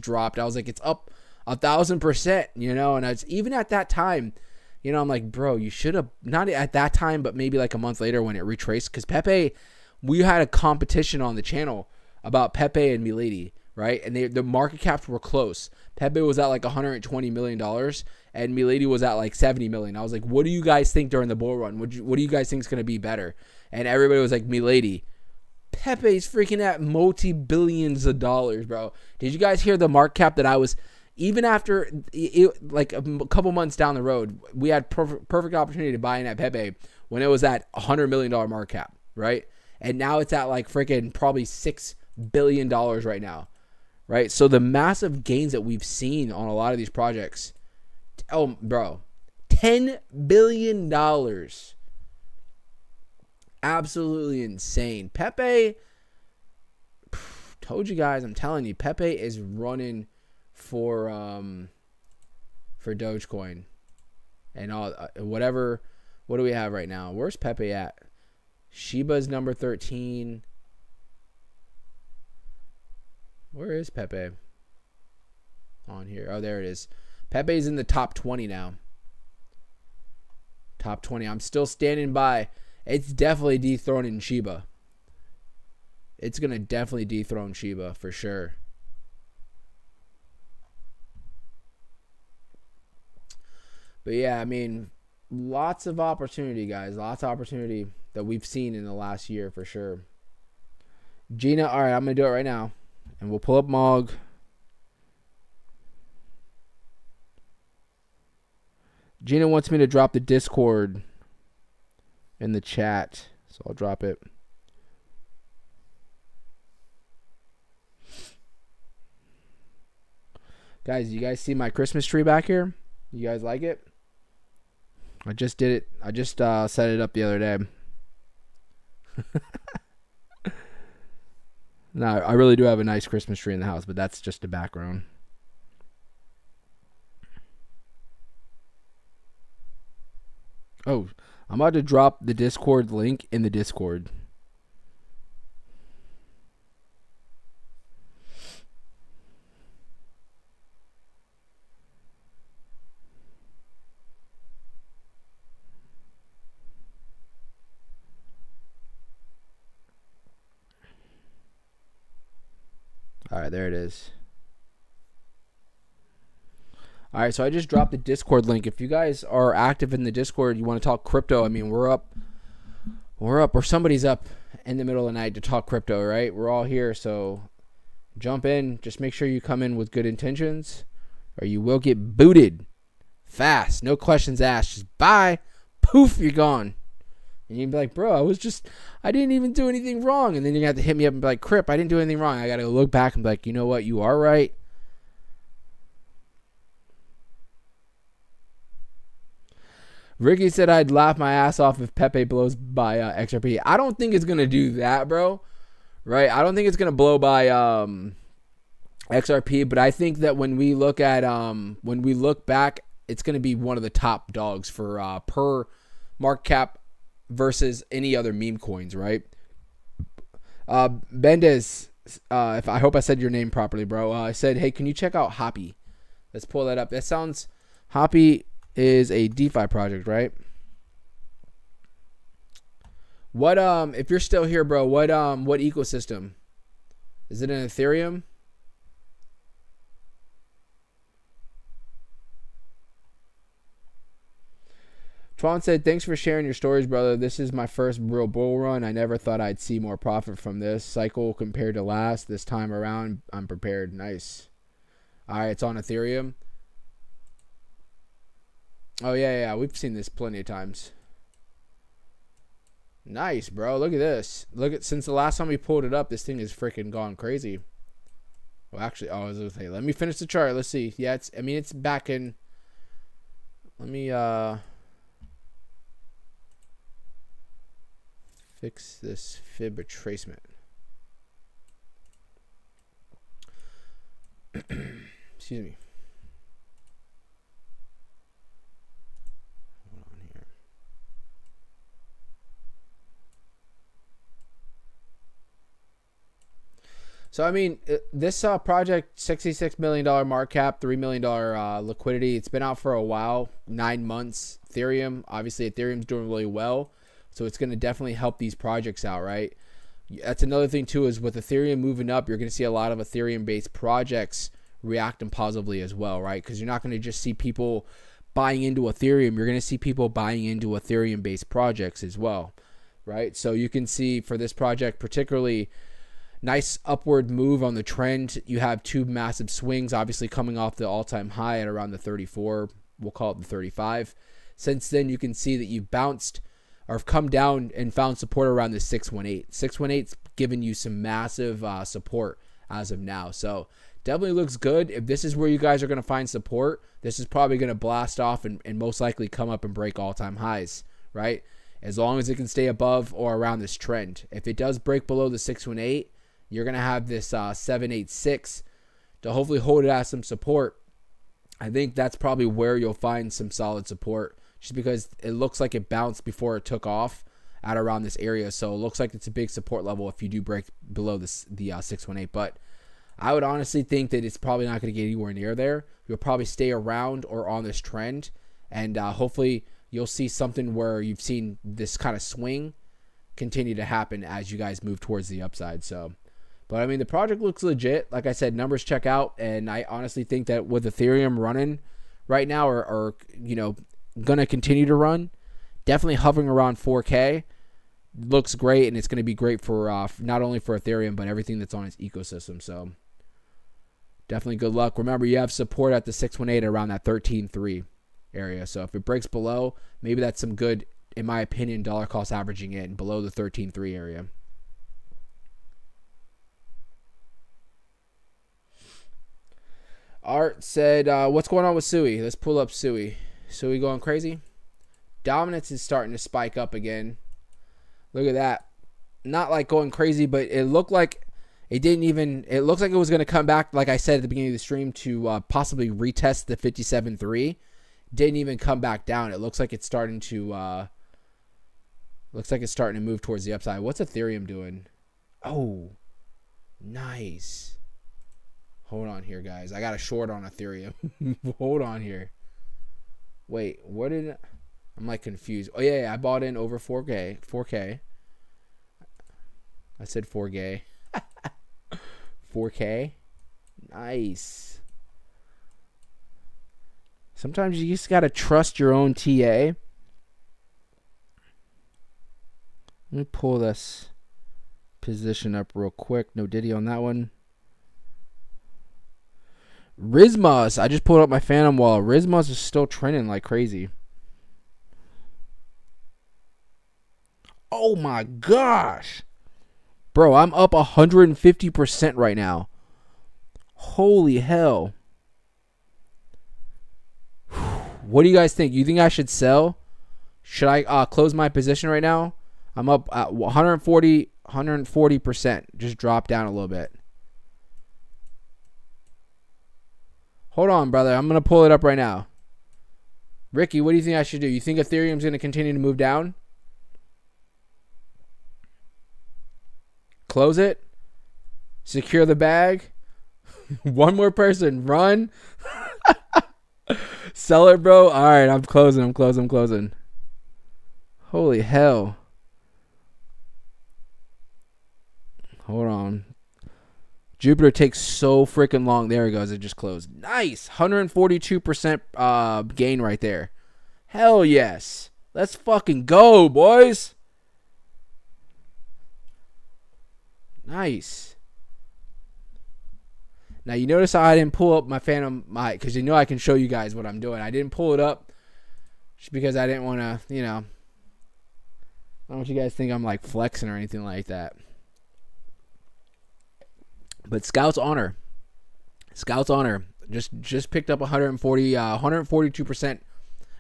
dropped. I was like, it's up 1,000%, and it's even at that time, I'm like, bro, you should have, not at that time, but maybe like a month later when it retraced, because Pepe, we had a competition on the channel about Pepe and Milady, right? And the market caps were close. Pepe was at like $120 million, and Milady was at like $70 million. I was like, what do you guys think during the bull run? What do you guys think is going to be better? And everybody was like, Milady. Pepe's freaking at multi-billions of dollars, bro. Did you guys hear the market cap that I was, even after it, like a couple months down the road, we had perfect opportunity to buy in at Pepe when it was at $100 million market cap, right? And now it's at like freaking probably $6 billion right now, right? So the massive gains that we've seen on a lot of these projects, oh, bro, $10 billion. Absolutely insane. Pepe, told you guys, I'm telling you, Pepe is running for Dogecoin and all whatever. What do we have right now? Where's Pepe at? Shiba's number 13. Where is Pepe? On here. Oh, there it is. Pepe's in the top 20 now. Top 20. I'm still standing by. It's definitely dethroning Shiba. It's going to definitely dethrone Shiba for sure. But yeah, I mean, lots of opportunity, guys. Lots of opportunity that we've seen in the last year for sure. Gina, all right, I'm going to do it right now. And we'll pull up Mog. Gina wants me to drop the Discord in the chat, so I'll drop it. Guys, you guys see my Christmas tree back here? You guys like it? I just did it. I just set it up the other day. No, I really do have a nice Christmas tree in the house, but that's just the background. Oh, I'm about to drop the Discord link in the Discord. All right, there it is. All right, so I just dropped the Discord link. If you guys are active in the Discord, you want to talk crypto, I mean, we're up, or somebody's up in the middle of the night to talk crypto, right? We're all here, so jump in. Just make sure you come in with good intentions, or you will get booted fast. No questions asked. Just bye. Poof, you're gone. And you'd be like, bro, I didn't even do anything wrong. And then you have to hit me up and be like, Crip, I didn't do anything wrong. I got to look back and be like, you know what? You are right. Ricky said I'd laugh my ass off if Pepe blows by XRP. I don't think it's going to do that, bro. Right? I don't think it's going to blow by XRP, but I think that when we look back, it's going to be one of the top dogs for per market cap versus any other meme coins, right? Bendez, if I hope I said your name properly, bro. I said, hey, can you check out Hoppy? Let's pull that up. That sounds Hoppy is a DeFi project, right? What if you're still here, bro, what ecosystem? Is it an Ethereum? Tron said, thanks for sharing your stories, brother. This is my first real bull run. I never thought I'd see more profit from this cycle compared to last. This time around, I'm prepared. Nice. All right, it's on Ethereum. Oh, yeah. We've seen this plenty of times. Nice, bro. Look at this. Since the last time we pulled it up, this thing has freaking gone crazy. Well, actually, I was going to say, let me finish the chart. Let's see. Yeah, it's back in. Let me, fix this fib retracement. Excuse me. Hold on here. So, I mean, this project, $66 million market cap, $3 million liquidity. It's been out for a while, 9 months. Ethereum, obviously, Ethereum's doing really well. So it's going to definitely help these projects out, right? That's another thing, too, is with Ethereum moving up, you're going to see a lot of Ethereum-based projects reacting positively as well, right? Because you're not going to just see people buying into Ethereum. You're going to see people buying into Ethereum-based projects as well, right? So you can see for this project, particularly nice upward move on the trend. You have two massive swings, obviously coming off the all-time high at around the 34. We'll call it the 35. Since then, you can see that you've bounced or have come down and found support around the 618. 618's given you some massive support as of now. So definitely looks good. If this is where you guys are going to find support, this is probably going to blast off and most likely come up and break all-time highs, right? As long as it can stay above or around this trend. If it does break below the 618, you're going to have this 786 to hopefully hold it as some support. I think that's probably where you'll find some solid support, just because it looks like it bounced before it took off at around this area. So it looks like it's a big support level if you do break below the 618. But I would honestly think that it's probably not going to get anywhere near there. You'll probably stay around or on this trend and hopefully you'll see something where you've seen this kind of swing continue to happen as you guys move towards the upside. So, but I mean, the project looks legit. Like I said, numbers check out, and I honestly think that with Ethereum running right now, or going to continue to run, definitely hovering around 4K, looks great, and it's going to be great for not only for Ethereum but everything that's on its ecosystem. So, definitely good luck. Remember, you have support at the 618 around that 13.3 area. So if it breaks below, maybe that's some good, in my opinion, dollar cost averaging in below the 13.3 area. Art said, what's going on with Sui? Let's pull up Sui. Sui going crazy? Dominance is starting to spike up again. Look at that. Not like going crazy, but it looked like it looks like it was going to come back, like I said at the beginning of the stream, to possibly retest the 57.3. Didn't even come back down. It looks like it's starting to move towards the upside. What's Ethereum doing? Oh, nice. Hold on here, guys. I got a short on Ethereum. Hold on here. Wait, I'm like confused. Oh yeah, I bought in over 4K. I said 4K. 4K. Nice. Sometimes you just got to trust your own TA. Let me pull this position up real quick. No Diddy on that one. Rizmas. I just pulled up my Phantom wall. Rizmas is still trending like crazy. Oh my gosh. Bro, I'm up 150% right now. Holy hell. What do you guys think? You think I should sell? Should I close my position right now? I'm up at 140%. Just drop down a little bit. Hold on, brother. I'm going to pull it up right now. Ricky, what do you think I should do? You think Ethereum's going to continue to move down? Close it. Secure the bag. One more person. Run. Sell it, bro. All right, I'm closing. Holy hell. Hold on. Jupiter takes so freaking long. There it goes. It just closed. Nice. 142% gain right there. Hell yes. Let's fucking go, boys. Nice. Now, you notice how I didn't pull up my Phantom mic because you know I can show you guys what I'm doing. I didn't pull it up just because I didn't want to, I don't want you guys to think I'm like flexing or anything like that. But Scout's Honor just picked up 142%. And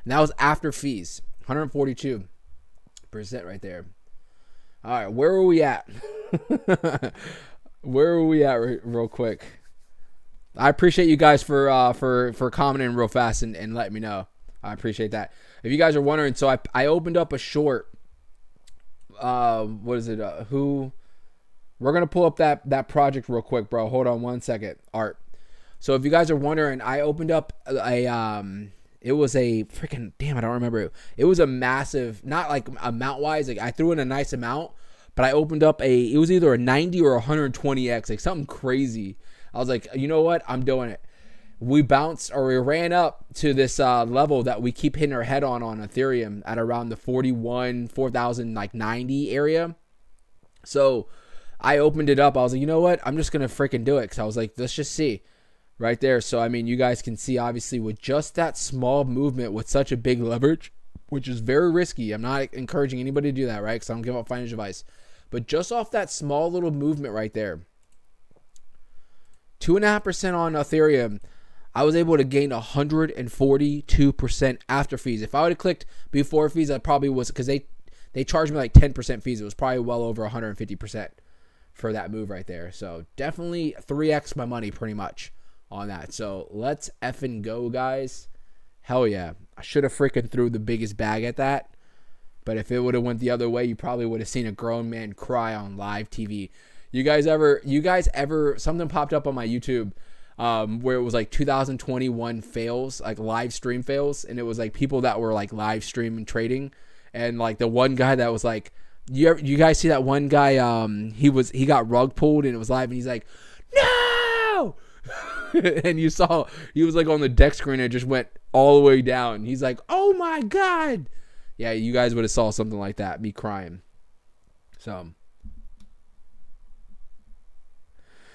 that was after fees. 142% right there. All right, where are we at? Real quick? I appreciate you guys for commenting real fast and letting me know. I appreciate that. If you guys are wondering, so I opened up a short. What is it? We're gonna pull up that project real quick, bro. Hold on one second, Art. So if you guys are wondering, I opened up it was a freaking damn. I don't remember. It was a massive, not like amount wise. Like I threw in a nice amount, but I opened up it was either a 90 or 120x, like something crazy. I was like, you know what? I'm doing it. We ran up to this level that we keep hitting our head on Ethereum at around the 4,090 area. So I opened it up. I was like, you know what? I'm just going to freaking do it. Because I was like, let's just see. Right there. So, I mean, you guys can see, obviously, with just that small movement with such a big leverage, which is very risky. I'm not encouraging anybody to do that, right? Because I don't give out financial advice. But just off that small little movement right there, 2.5% on Ethereum, I was able to gain 142% after fees. If I would have clicked before fees, I probably was, because they charged me like 10% fees. It was probably well over 150% for that move right there. So definitely 3x my money pretty much on that. So let's effing go, guys. Hell yeah. I should have freaking threw the biggest bag at that. But if it would have went the other way, you probably would have seen a grown man cry on live TV. You guys ever, something popped up on my YouTube. where it was like 2021 fails, like live stream fails, and it was like people that were like live streaming trading, and like the one guy that was like, you guys see that one guy? He got rug pulled and it was live, and he's like, no, and you saw he was like on the deck screen and it just went all the way down. He's like, oh my god, yeah, you guys would have saw something like that, me crying. So.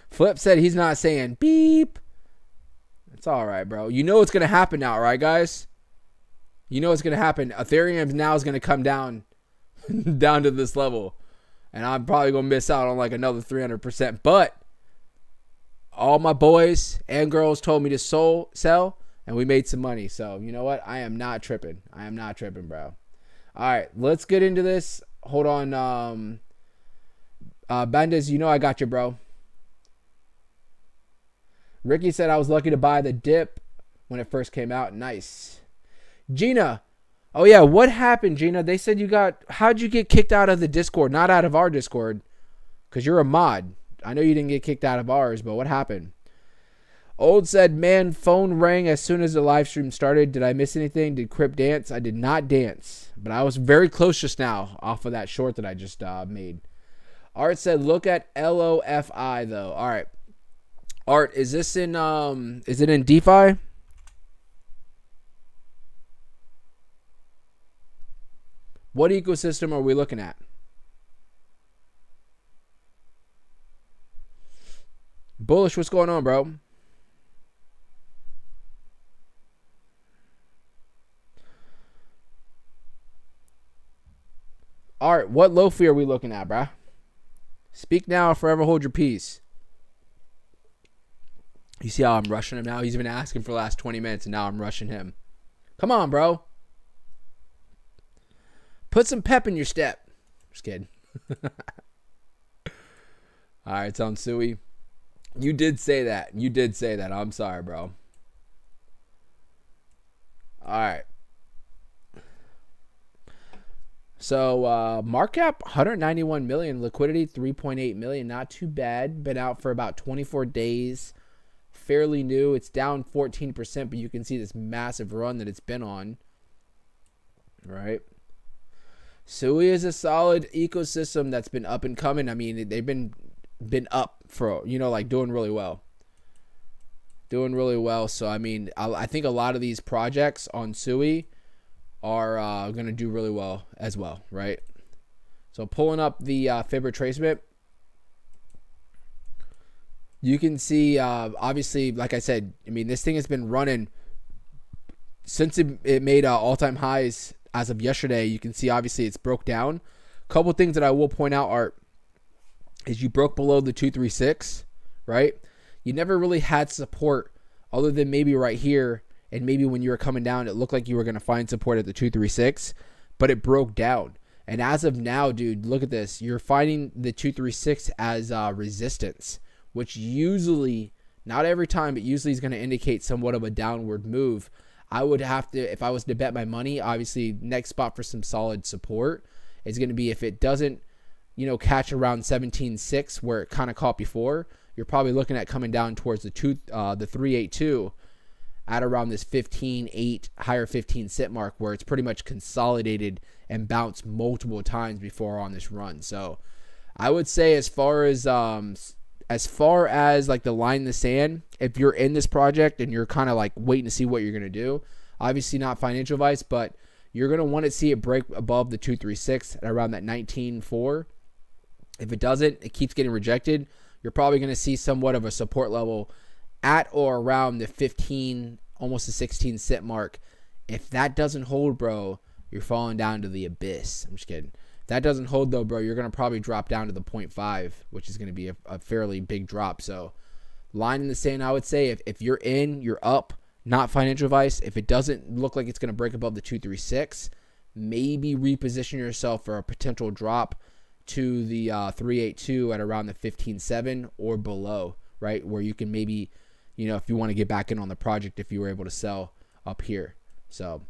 Flip said he's not saying beep. It's all right, bro. You know what's going to happen now, right, guys? You know what's going to happen. Ethereum now is going to come down down to this level. And I'm probably going to miss out on like another 300%. But all my boys and girls told me to sell, and we made some money. So, you know what? I am not tripping. I am not tripping, bro. All right, let's get into this. Hold on. Bandes, you know I got you, bro. Ricky said I was lucky to buy the dip when it first came out. Nice. Gina. Oh, yeah. What happened, Gina? They said how'd you get kicked out of the Discord? Not out of our Discord. Because you're a mod. I know you didn't get kicked out of ours, but what happened? Old said, man, phone rang as soon as the live stream started. Did I miss anything? Did Crip dance? I did not dance. But I was very close just now off of that short that I just made. Art said, look at LOFI, though. All right. Art, is this in is it in DeFi? What ecosystem are we looking at? Bullish, what's going on, bro? Art, what low fee are we looking at, bruh? Speak now or forever hold your peace. You see how I'm rushing him now? He's been asking for the last 20 minutes, and now I'm rushing him. Come on, bro. Put some pep in your step. Just kidding. All right, Sui. You did say that. You did say that. I'm sorry, bro. All right. So, market cap, 191 million. Liquidity, 3.8 million. Not too bad. Been out for about 24 days. Fairly new. It's down 14%, but you can see this massive run that it's been on. Right? Sui is a solid ecosystem that's been up and coming. I mean, they've been up for, like doing really well. Doing really well. So, I mean, I think a lot of these projects on Sui are going to do really well as well, right? So, pulling up the fib retracement. You can see, obviously, like I said, I mean, this thing has been running since it made all-time highs as of yesterday. You can see, obviously, it's broke down. A couple things that I will point out is you broke below the 236, right? You never really had support other than maybe right here, and maybe when you were coming down, it looked like you were going to find support at the 236, but it broke down. And as of now, dude, look at this. You're finding the 236 as resistance, which usually, not every time, but usually is going to indicate somewhat of a downward move. I would have to, if I was to bet my money, obviously next spot for some solid support is going to be if it doesn't, catch around 17.6 where it kind of caught before, you're probably looking at coming down towards the 382 at around this 15.8, higher 15 cent mark where it's pretty much consolidated and bounced multiple times before on this run. So I would say as far as like the line in the sand, if you're in this project and you're kind of like waiting to see what you're going to do, obviously not financial advice, but you're going to want to see it break above the 236 at around that 19.4. If it doesn't, it keeps getting rejected. You're probably going to see somewhat of a support level at or around the 15, almost the 16 cent mark. If that doesn't hold, bro, you're falling down to the abyss. I'm just kidding. If that doesn't hold, though, bro, you're going to probably drop down to the 0.5, which is going to be a fairly big drop. So line in the sand, I would say, if you're in, you're up. Not financial advice. If it doesn't look like it's going to break above the 236, maybe reposition yourself for a potential drop to the 382 at around the 15.7 or below, right? Where you can maybe, if you want to get back in on the project, if you were able to sell up here. So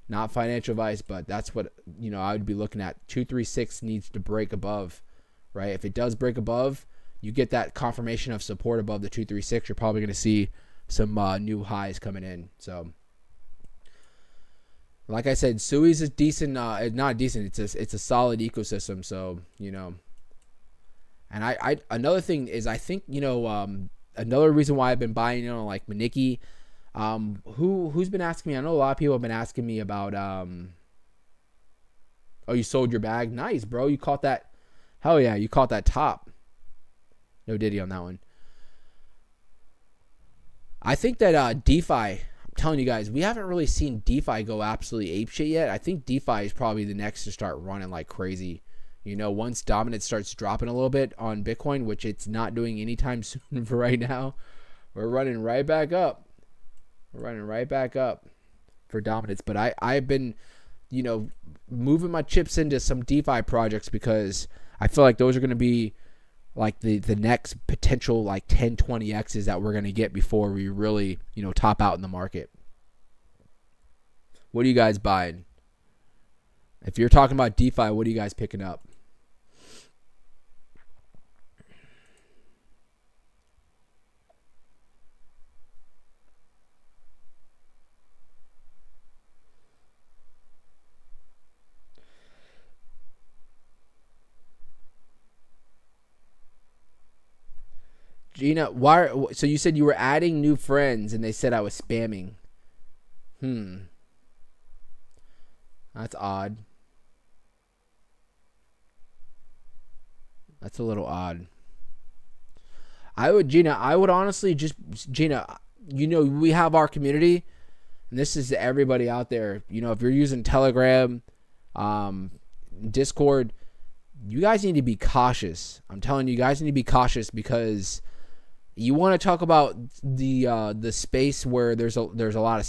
not financial advice, but that's what, I would be looking at. 236 needs to break above, right? If it does break above, you get that confirmation of support above the 236, you're probably going to see new highs coming in. So, like I said, Sui's a decent, not decent. It's a solid ecosystem. So and I another thing is I think another reason why I've been buying like Maniki. Who's been asking me? I know a lot of people have been asking me about oh, you sold your bag? Nice, bro. You caught that. Hell yeah, you caught that top. No diddy on that one. I think that DeFi, I'm telling you guys, we haven't really seen DeFi go absolutely apeshit yet. I think DeFi is probably the next to start running like crazy. Once dominance starts dropping a little bit on Bitcoin, which it's not doing anytime soon for right now, we're running right back up. We're running right back up for dominance. But I've been, moving my chips into some DeFi projects because I feel like those are going to be like the next potential like 10, 20x's that we're going to get before we really, top out in the market. What are you guys buying? If you're talking about DeFi, what are you guys picking up? Gina, why? So you said you were adding new friends, and they said I was spamming. That's odd. That's a little odd. I would honestly just, Gina, we have our community, and this is everybody out there. If you're using Telegram, Discord, you guys need to be cautious. I'm telling you, you guys need to be cautious because you want to talk about the space where there's a lot of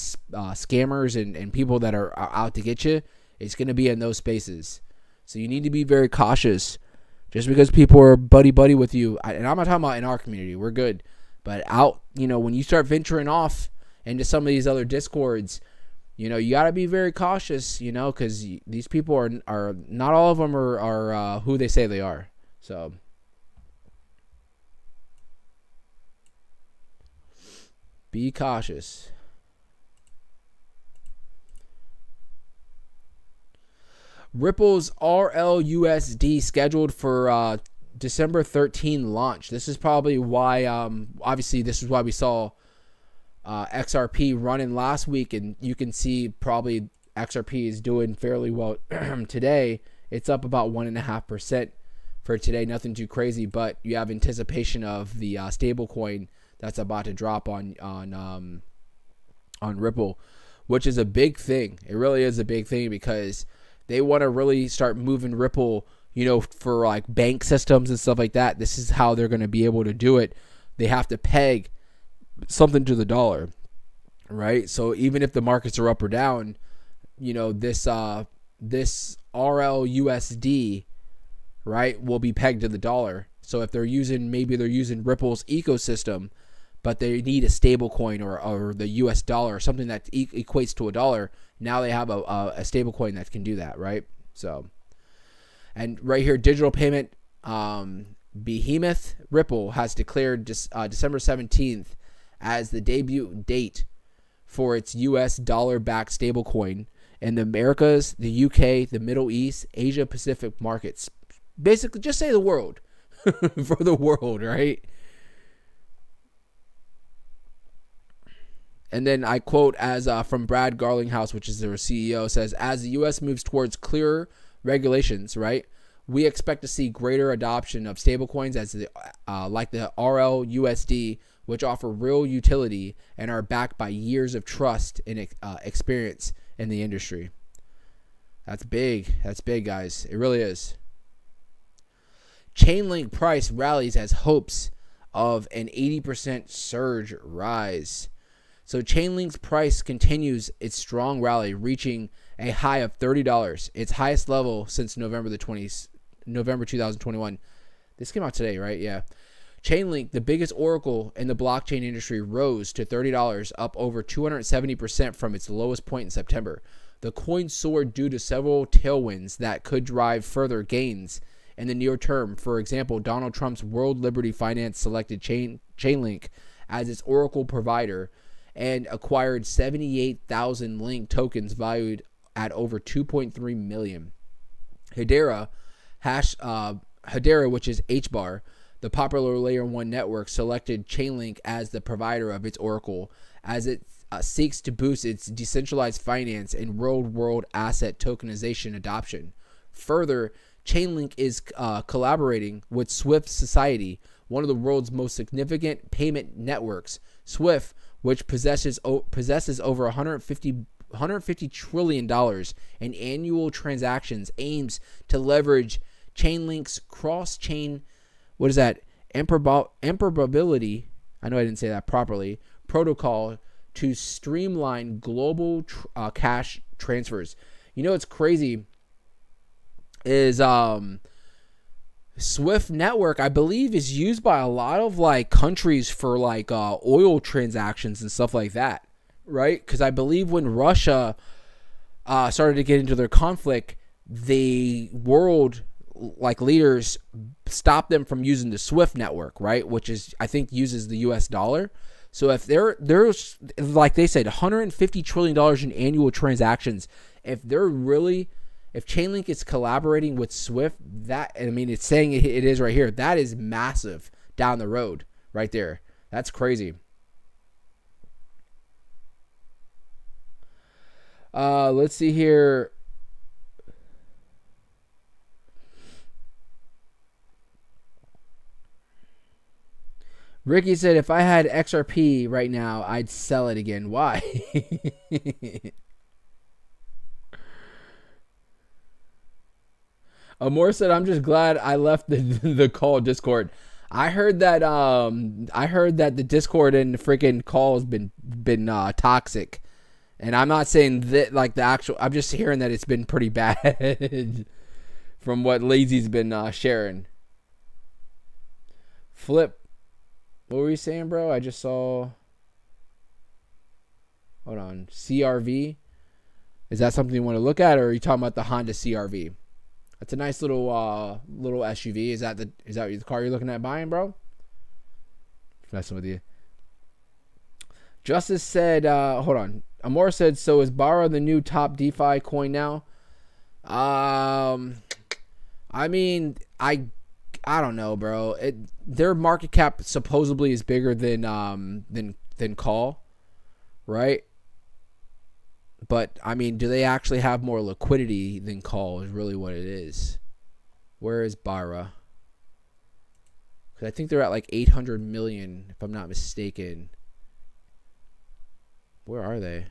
scammers and people that are out to get you. It's going to be in those spaces, so you need to be very cautious. Just because people are buddy with you, and I'm not talking about in our community, we're good, but out, when you start venturing off into some of these other Discords, you got to be very cautious, because these people are not all of them are who they say they are. So be cautious. Ripple's RLUSD scheduled for December 13 launch. This is probably why, obviously, this is why we saw XRP running last week, and you can see probably XRP is doing fairly well today. It's up about 1.5% for today. Nothing too crazy, but you have anticipation of the stable coin that's about to drop on Ripple, which is a big thing. It really is a big thing because they want to really start moving Ripple, for like bank systems and stuff like that. This is how they're going to be able to do it. They have to peg something to the dollar, right? So even if the markets are up or down, this RLUSD, right, will be pegged to the dollar. So if they're using Ripple's ecosystem, but they need a stable coin or the US dollar or something that equates to a dollar, now they have a stable coin that can do that, right? So, and right here, digital payment behemoth Ripple has declared December 17th as the debut date for its US dollar-backed stablecoin in the Americas, the UK, the Middle East, Asia Pacific markets. Basically, just say the world for the world, right? And then I quote as from Brad Garlinghouse, which is their CEO, says, as the U.S. moves towards clearer regulations, right, we expect to see greater adoption of stablecoins like the RLUSD, which offer real utility and are backed by years of trust and experience in the industry. That's big. That's big, guys. It really is. Chainlink price rallies as hopes of an 80% surge rise. So Chainlink's price continues its strong rally, reaching a high of $30, its highest level since November 2021. This came out today, right? Yeah. Chainlink, the biggest oracle in the blockchain industry, rose to $30, up over 270% from its lowest point in September. The coin soared due to several tailwinds that could drive further gains in the near term. For example, Donald Trump's World Liberty Finance selected Chainlink as its Oracle provider and acquired 78,000 Link tokens valued at over 2.3 million. Hedera, which is HBAR, the popular Layer 1 network, selected Chainlink as the provider of its Oracle as it seeks to boost its decentralized finance and real-world asset tokenization adoption. Further, Chainlink is collaborating with Swift Society, one of the world's most significant payment networks. Swift, which possesses over $150 trillion in annual transactions, aims to leverage Chainlink's cross-chain, interoperability, I know I didn't say that properly, protocol to streamline global cash transfers. You know what's crazy is Swift network, I believe, is used by a lot of like countries for like oil transactions and stuff like that, right? Because I believe when Russia started to get into their conflict, the world like leaders stopped them from using the Swift network, right? Which is, I think, uses the US dollar. So if there's like they said, $150 trillion in annual transactions, if Chainlink is collaborating with Swift, it's saying it is right here. That is massive down the road right there. That's crazy. Let's see here. Ricky said, if I had XRP right now, I'd sell it again. Why? Amor said, I'm just glad I left the call Discord. I heard that the Discord and the freaking call has been toxic. And I'm not saying that like the actual, I'm just hearing that it's been pretty bad from what Lazy's been sharing. Flip. What were you saying, bro? I just saw. Hold on. CRV. Is that something you want to look at, or are you talking about the Honda CRV? That's a nice little SUV. Is that the car you're looking at buying, bro? Messing with you. Justice said, hold on. Amor said, so is Barra the new top DeFi coin now? I mean, I don't know, bro. Their market cap supposedly is bigger than Call, right? But I mean, do they actually have more liquidity than Call? Is really what it is. Where is Barra? Because I think they're at like 800 million, if I'm not mistaken. Where are they?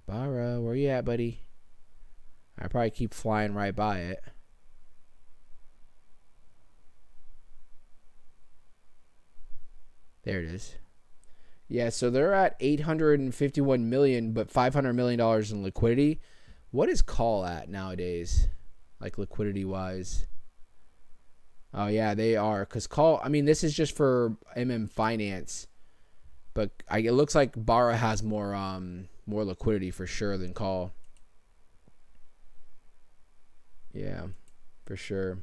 Barra, where you at, buddy? I probably keep flying right by it. There it is. Yeah, so they're at 851 million, but $500 million in liquidity. What is Call at nowadays? Like liquidity wise? Oh yeah, they are. Because Call, I mean, this is just for Finance. But it looks like Barra has more liquidity for sure than Call. Yeah, for sure.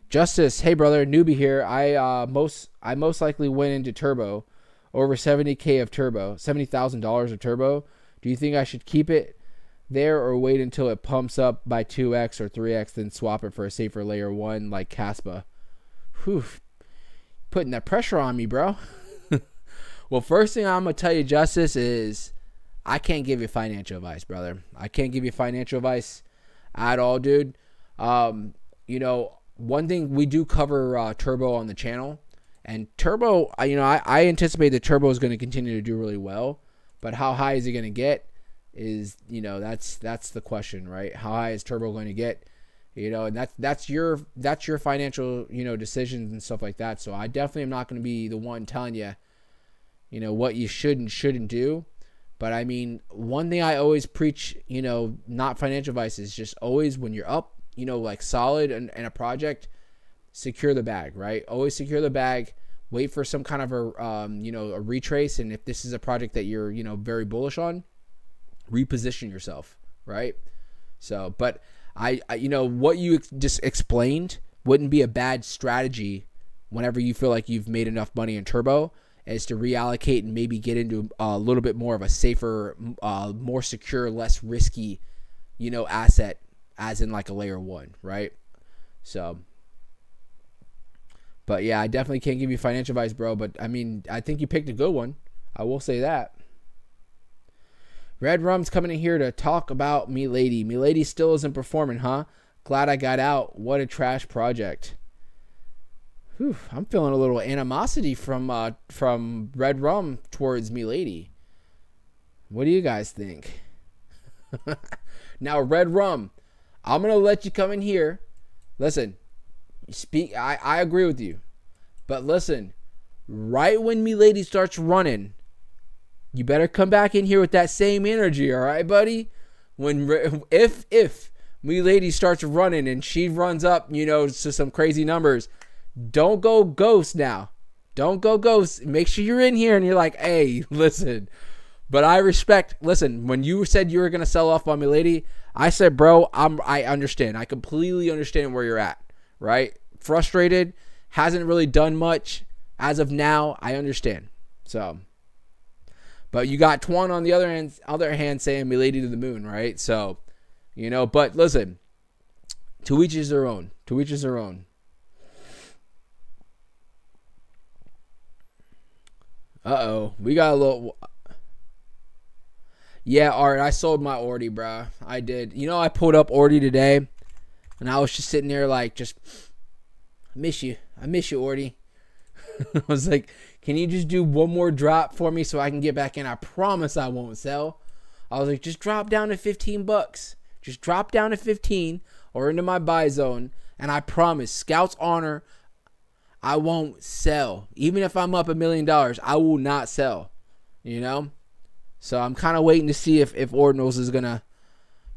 Justice, hey brother, newbie here. I most likely went into Turbo, over 70K of Turbo, $70,000 of Turbo. Do you think I should keep it there or wait until it pumps up by 2x or 3x, then swap it for a safer layer 1 like Caspa? Whew, putting that pressure on me, bro. Well, first thing I'm gonna tell you, Justice, is I can't give you financial advice, brother. I can't give you financial advice at all, dude. You know, one thing we do cover Turbo on the channel, and Turbo, I anticipate that Turbo is going to continue to do really well, but how high is he going to get is, that's the question, right? How high is Turbo going to get? And that's your financial, decisions and stuff like that. So I definitely am not going to be the one telling you, what you should and shouldn't do. But I mean, one thing I always preach, not financial advice, is just always when you're up, like solid in a project, secure the bag, right? Always secure the bag. Wait for some kind of a retrace. And if this is a project that you're, very bullish on, reposition yourself, right? So, but I what you just explained wouldn't be a bad strategy whenever you feel like you've made enough money in Turbo, is to reallocate and maybe get into a little bit more of a safer, more secure, less risky, asset, as in like a layer 1, right? So, but yeah, I definitely can't give you financial advice, bro. But I mean, I think you picked a good one. I will say that. Red Rum's coming in here to talk about Me Lady. Me Lady still isn't performing, huh? Glad I got out. What a trash project. Whew, I'm feeling a little animosity from Red Rum towards Me Lady. What do you guys think? Now, Red Rum, I'm gonna let you come in here. Listen, speak. I agree with you, but listen, right when Me Lady starts running, you better come back in here with that same energy, all right, buddy? If Me Lady starts running and she runs up, to some crazy numbers, don't go ghost now. Don't go ghost. Make sure you're in here and you're like, hey, listen. But I respect. Listen, when you said you were gonna sell off on Me Lady, I said, bro, I understand. I completely understand where you're at. Right? Frustrated. Hasn't really done much as of now. I understand. So. But you got Twan on the other hand saying Me Lady to the moon, right? So, but listen, to each is their own. To each is their own. Uh-oh. We got a little... Yeah, Art, I sold my Ordi, bro. I did. I pulled up Ordi today, and I was just sitting there like, I miss you. I miss you, Ordi. I was like, can you just do one more drop for me so I can get back in? I promise I won't sell. I was like, just drop down to $15. Just drop down to 15 or into my buy zone, and I promise, Scout's honor, I won't sell. Even if I'm up $1 million, I will not sell. So I'm kind of waiting to see if Ordinals is gonna,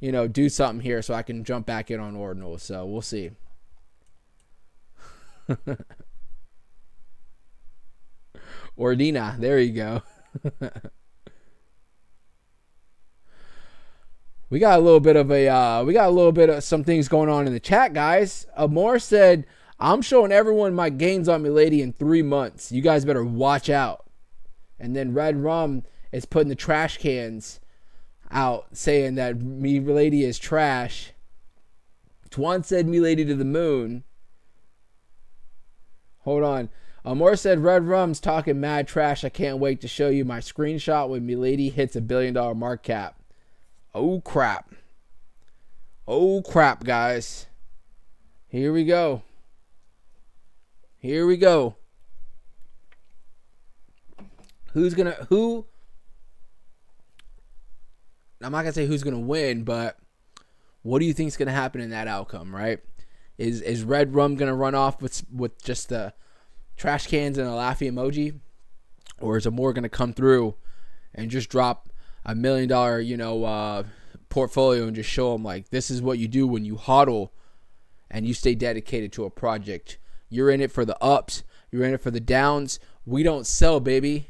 do something here so I can jump back in on Ordinals. So we'll see. Ordina, there you go. We got a little bit of some things going on in the chat, guys. Amor said, I'm showing everyone my gains on Me Lady in 3 months. You guys better watch out. And then Red Rum is putting the trash cans out saying that Me Lady is trash. Twan said Me Lady to the moon. Hold on. Amor said Red Rum's talking mad trash. I can't wait to show you my screenshot when Me Lady hits $1 billion mark cap. Oh crap. Oh crap, guys. Here we go. Here we go. Who? I'm not gonna say who's gonna win, but what do you think is gonna happen in that outcome, right? Is Red Rum gonna run off with just the trash cans and a laughy emoji, or is Amor gonna come through and just drop $1 million, portfolio and just show them like this is what you do when you hodl and you stay dedicated to a project? You're in it for the ups, you're in it for the downs. We don't sell, baby,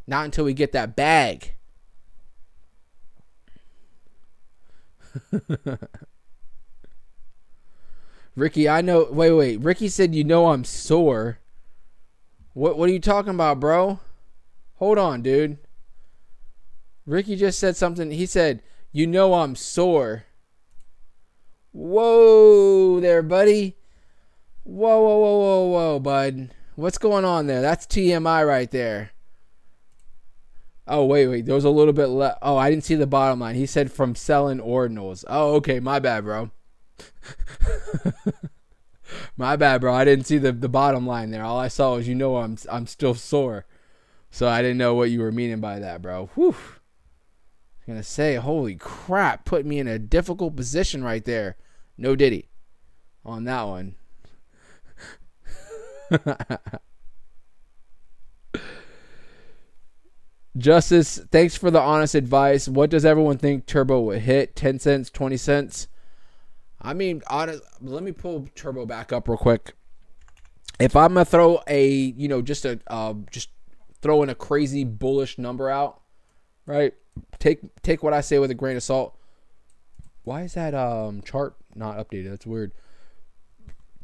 not until we get that bag. Ricky, I know. Wait. Ricky said, I'm sore. What are you talking about, bro? Hold on, dude. Ricky just said something. He said, I'm sore. Whoa there, buddy. Whoa, bud. What's going on there? That's TMI right there. Oh, wait. There was a little bit left. Oh, I didn't see the bottom line. He said from selling ordinals. Oh, okay. My bad, bro. My bad, bro. I didn't see the bottom line there. All I saw was, I'm still sore. So I didn't know what you were meaning by that, bro. Whew. I was going to say, holy crap. Put me in a difficult position right there. No diddy on that one. Justice, thanks for the honest advice. What does everyone think Turbo would hit? 10 cents, 20 cents? I mean, let me pull Turbo back up real quick. If I'm going to throw just throw in a crazy bullish number out, right? Take what I say with a grain of salt. Why is that chart not updated? That's weird.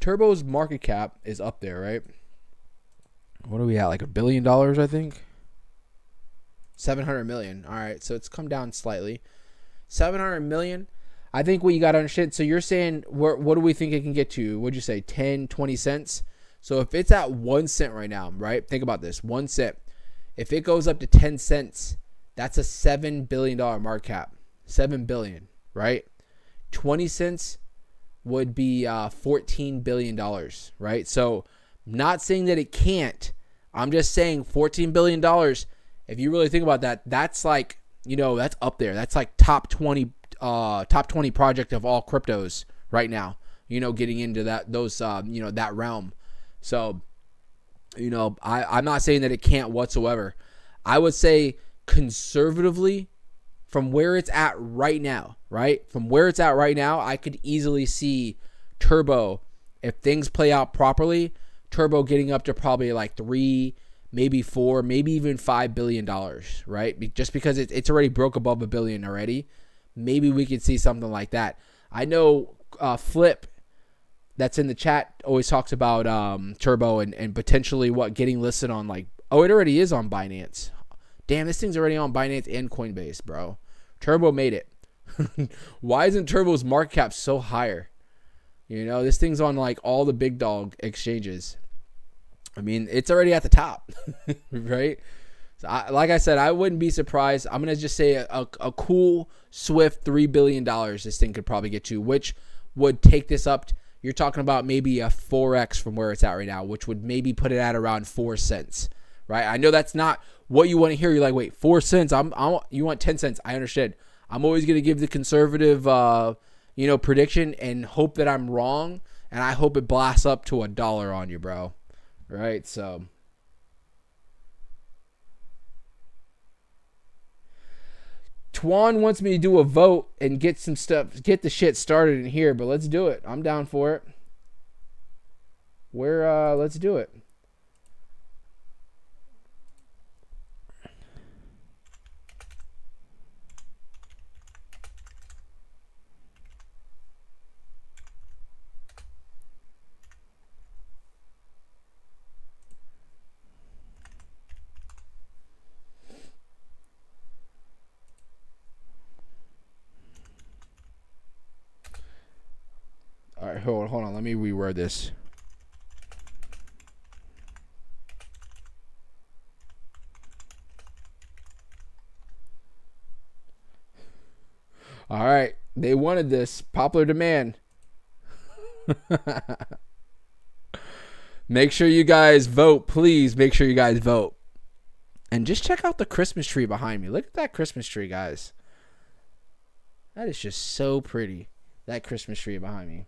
Turbo's market cap is up there, right? What are we at? Like $1 billion, I think. 700 million. All right, so it's come down slightly. 700 million. I think what you got to understand. So you're saying, what do we think it can get to? What'd you say? 10, 20 cents. So if it's at 1 cent right now, right? Think about this. 1 cent. If it goes up to 10 cents, that's a $7 billion market cap. 7 billion, right? 20 cents would be $14 billion, right? So not saying that it can't. I'm just saying $14 billion. If you really think about that, that's like, that's up there. That's like top 20 project of all cryptos right now, getting into that realm. So, I'm not saying that it can't whatsoever. I would say conservatively, from where it's at right now, right? From where it's at right now, I could easily see Turbo, if things play out properly, Turbo getting up to probably like 3, maybe 4, maybe even $5 billion, right? Just because it's already broke above $1 billion already. Maybe we could see something like that. I know Flip, that's in the chat, always talks about Turbo and potentially getting listed on it already is on Binance. Damn, this thing's already on Binance and Coinbase, bro. Turbo made it. Why isn't Turbo's market cap so higher? This thing's on all the big dog exchanges. I mean, it's already at the top, right? So like I said, I wouldn't be surprised. I'm going to just say a cool, swift $3 billion this thing could probably get to, which would take this up. You're talking about maybe a 4x from where it's at right now, which would maybe put it at around 4 cents, right? I know that's not what you want to hear. You're like, wait, 4 cents? You want 10 cents. I understand. I'm always going to give the conservative, prediction and hope that I'm wrong. And I hope it blasts up to $1 on you, bro. Right? So Twan wants me to do a vote and get some stuff, get the shit started in here, but let's do it. I'm down for it. Let's do it. All right, hold on. Let me reword this. All right, they wanted this. Popular demand. Make sure you guys vote. Please make sure you guys vote. And just check out the Christmas tree behind me. Look at that Christmas tree, guys. That is just so pretty. That Christmas tree behind me.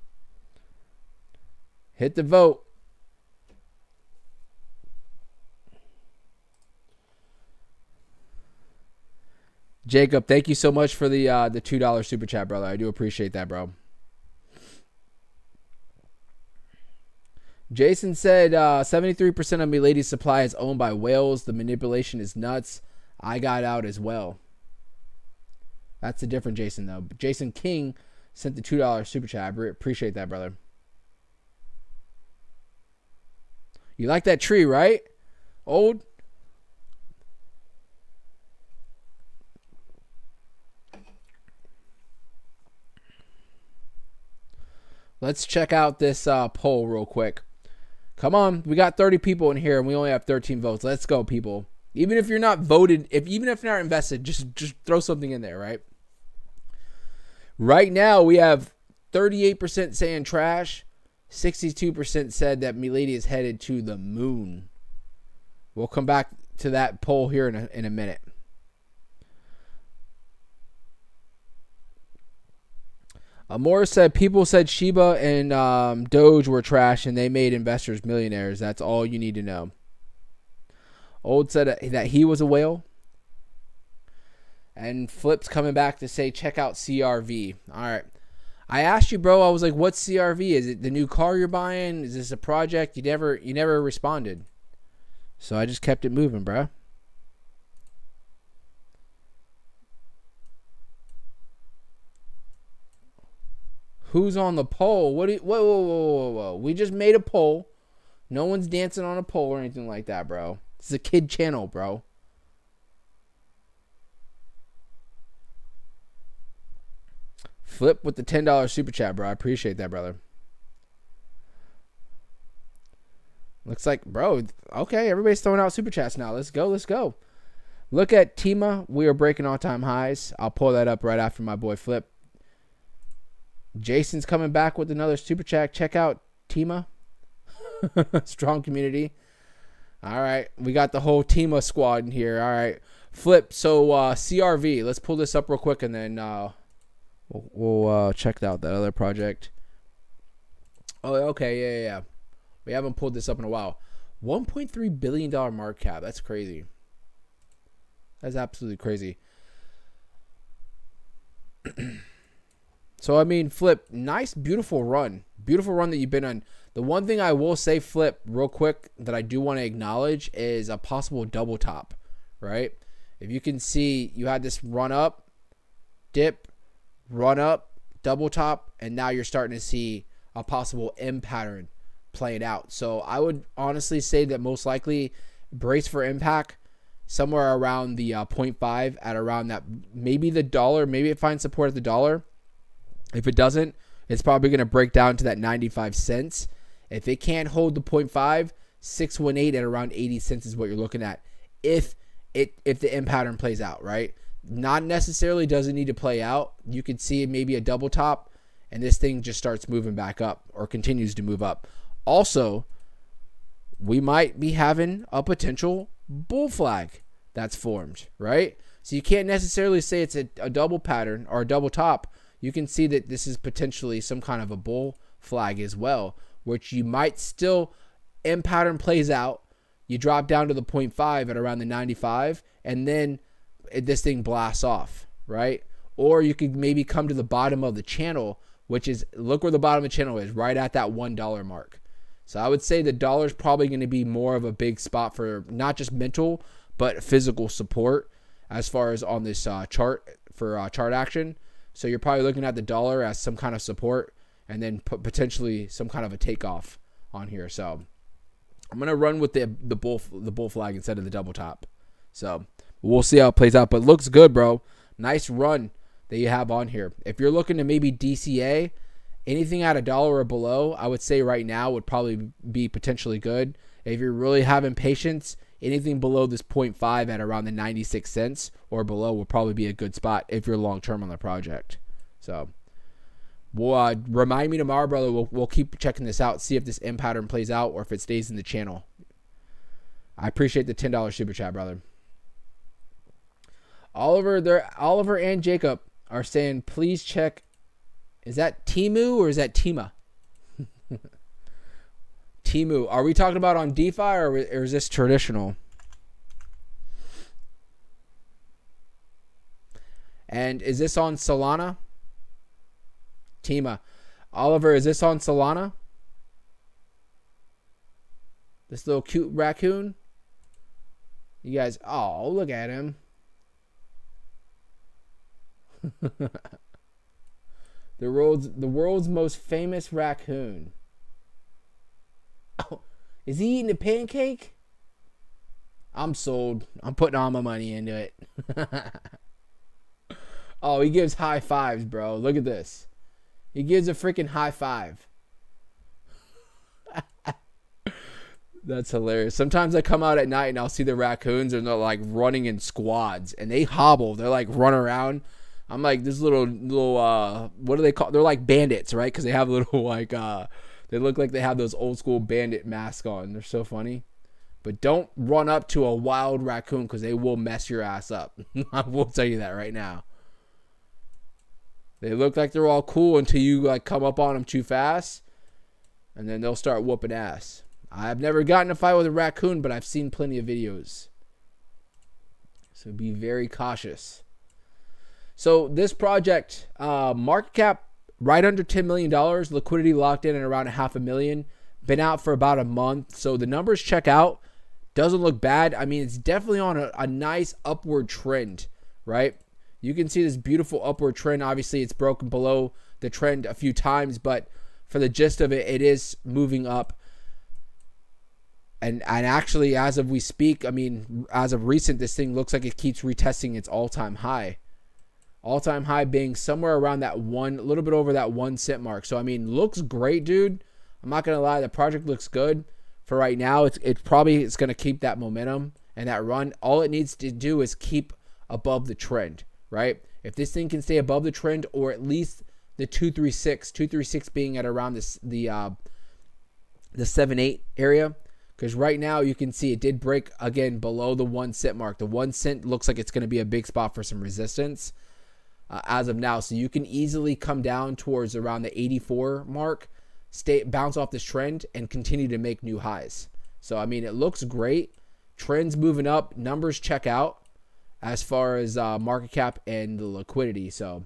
Hit the vote. Jacob, thank you so much for the $2 super chat, brother. I do appreciate that, bro. Jason said 73% of Milady's supply is owned by whales. The manipulation is nuts. I got out as well. That's a different Jason, though. Jason King sent the $2 super chat. I appreciate that, brother. You like that tree, right? Old? Let's check out this poll real quick. Come on. We got 30 people in here and we only have 13 votes. Let's go, people. Even if you're not voted, even if you're not invested, just throw something in there, right? Right now, we have 38% saying trash. 62% said that Milady is headed to the moon. We'll come back to that poll here in a minute. Amor said people said Shiba and Doge were trash and they made investors millionaires. That's all you need to know. Old said that he was a whale. And Flip's coming back to say check out CRV. All right. I asked you, bro. I was like, what's CRV? Is it the new car you're buying? Is this a project? You never responded. So I just kept it moving, bro. Who's on the poll? Whoa. We just made a poll. No one's dancing on a pole or anything like that, bro. This is a kid channel, bro. Flip with the $10 super chat, bro. I appreciate that, brother. Looks like, bro, okay, everybody's throwing out super chats now. Let's go. Look at Tima. We are breaking all-time highs. I'll pull that up right after my boy Flip. Jason's coming back with another super chat. Check out Tima. Strong community. All right. We got the whole Tima squad in here. All right. Flip. So, CRV. Let's pull this up real quick, and then we'll check out that other project. Oh, okay. Yeah. We haven't pulled this up in a while. $1.3 billion market cap. That's crazy. That's absolutely crazy. So, I mean, Flip, nice, beautiful run. Beautiful run that you've been on. The one thing I will say, Flip, real quick, that I do want to acknowledge is a possible double top, right? If you can see, you had this run up, dip, run up, double top, and now you're starting to see a possible M pattern playing out. So I would honestly say that most likely brace for impact somewhere around the 0.5 at around that, maybe the dollar, maybe it finds support at the dollar. If it doesn't, it's probably going to break down to that 95 cents. If it can't hold the 0.5, 618 at around 80 cents is what you're looking at. If the M pattern plays out, right? Not necessarily doesn't need to play out. You could see maybe a double top and this thing just starts moving back up or continues to move up. Also, we might be having a potential bull flag that's formed, right? So you can't necessarily say it's a double pattern or a double top. You can see that this is potentially some kind of a bull flag as well, which you might still, M pattern plays out. You drop down to the 0.5 at around the 95, and then this thing blasts off, right? Or you could maybe come to the bottom of the channel, which is, look where the bottom of the channel is, right at that $1 mark. So I would say the dollar is probably going to be more of a big spot for not just mental, but physical support as far as on this chart for chart action. So you're probably looking at the dollar as some kind of support and then potentially some kind of a takeoff on here. So I'm going to run with the bull flag instead of the double top. So we'll see how it plays out, but looks good, bro. Nice run that you have on here. If you're looking to maybe DCA, anything at $1 or below, I would say right now would probably be potentially good. If you're really having patience, anything below this 0.5 at around the 96 cents or below will probably be a good spot if you're long-term on the project. So we'll remind me tomorrow, brother. We'll keep checking this out, see if this M pattern plays out or if it stays in the channel. I appreciate the $10 super chat, brother. Oliver and Jacob are saying, please check. Is that Timu or is that Tima? Timu. Are we talking about on DeFi or is this traditional? And is this on Solana? Tima. Oliver, is this on Solana? This little cute raccoon? You guys, oh, look at him. The world's most famous raccoon. Oh, is he eating a pancake? I'm sold. I'm putting all my money into it. Oh, he gives high fives, bro. Look at this. He gives a freaking high five. That's hilarious. Sometimes I come out at night and I'll see the raccoons and they're like running in squads and they hobble. They're like run around. I'm like, this little what do they call? They're like bandits, right? Because they have little like they look like they have those old school bandit masks on. They're so funny. But don't run up to a wild raccoon because they will mess your ass up. I will tell you that right now. They look like they're all cool until you like come up on them too fast, and then they'll start whooping ass. I've never gotten in a fight with a raccoon, but I've seen plenty of videos. So be very cautious. So this project, market cap right under $10 million, liquidity locked in at around $500,000, been out for about a month. So the numbers check out. Doesn't look bad. I mean, it's definitely on a nice upward trend, right? You can see this beautiful upward trend. Obviously, it's broken below the trend a few times, but for the gist of it, it is moving up. And actually, as of we speak, I mean, as of recent, this thing looks like it keeps retesting its all-time high. All-time high being somewhere around that one, a little bit over that 1 cent mark. So, I mean, looks great, dude. I'm not going to lie. The project looks good. For right now, it's going to keep that momentum and that run. All it needs to do is keep above the trend, right? If this thing can stay above the trend, or at least the 236 being at around this the 7-8 area, because right now you can see it did break again below the 1 cent mark. The 1 cent looks like it's going to be a big spot for some resistance as of now. So you can easily come down towards around the 84 mark, bounce off this trend, and continue to make new highs. So, I mean, it looks great. Trends moving up. Numbers check out as far as market cap and the liquidity. So,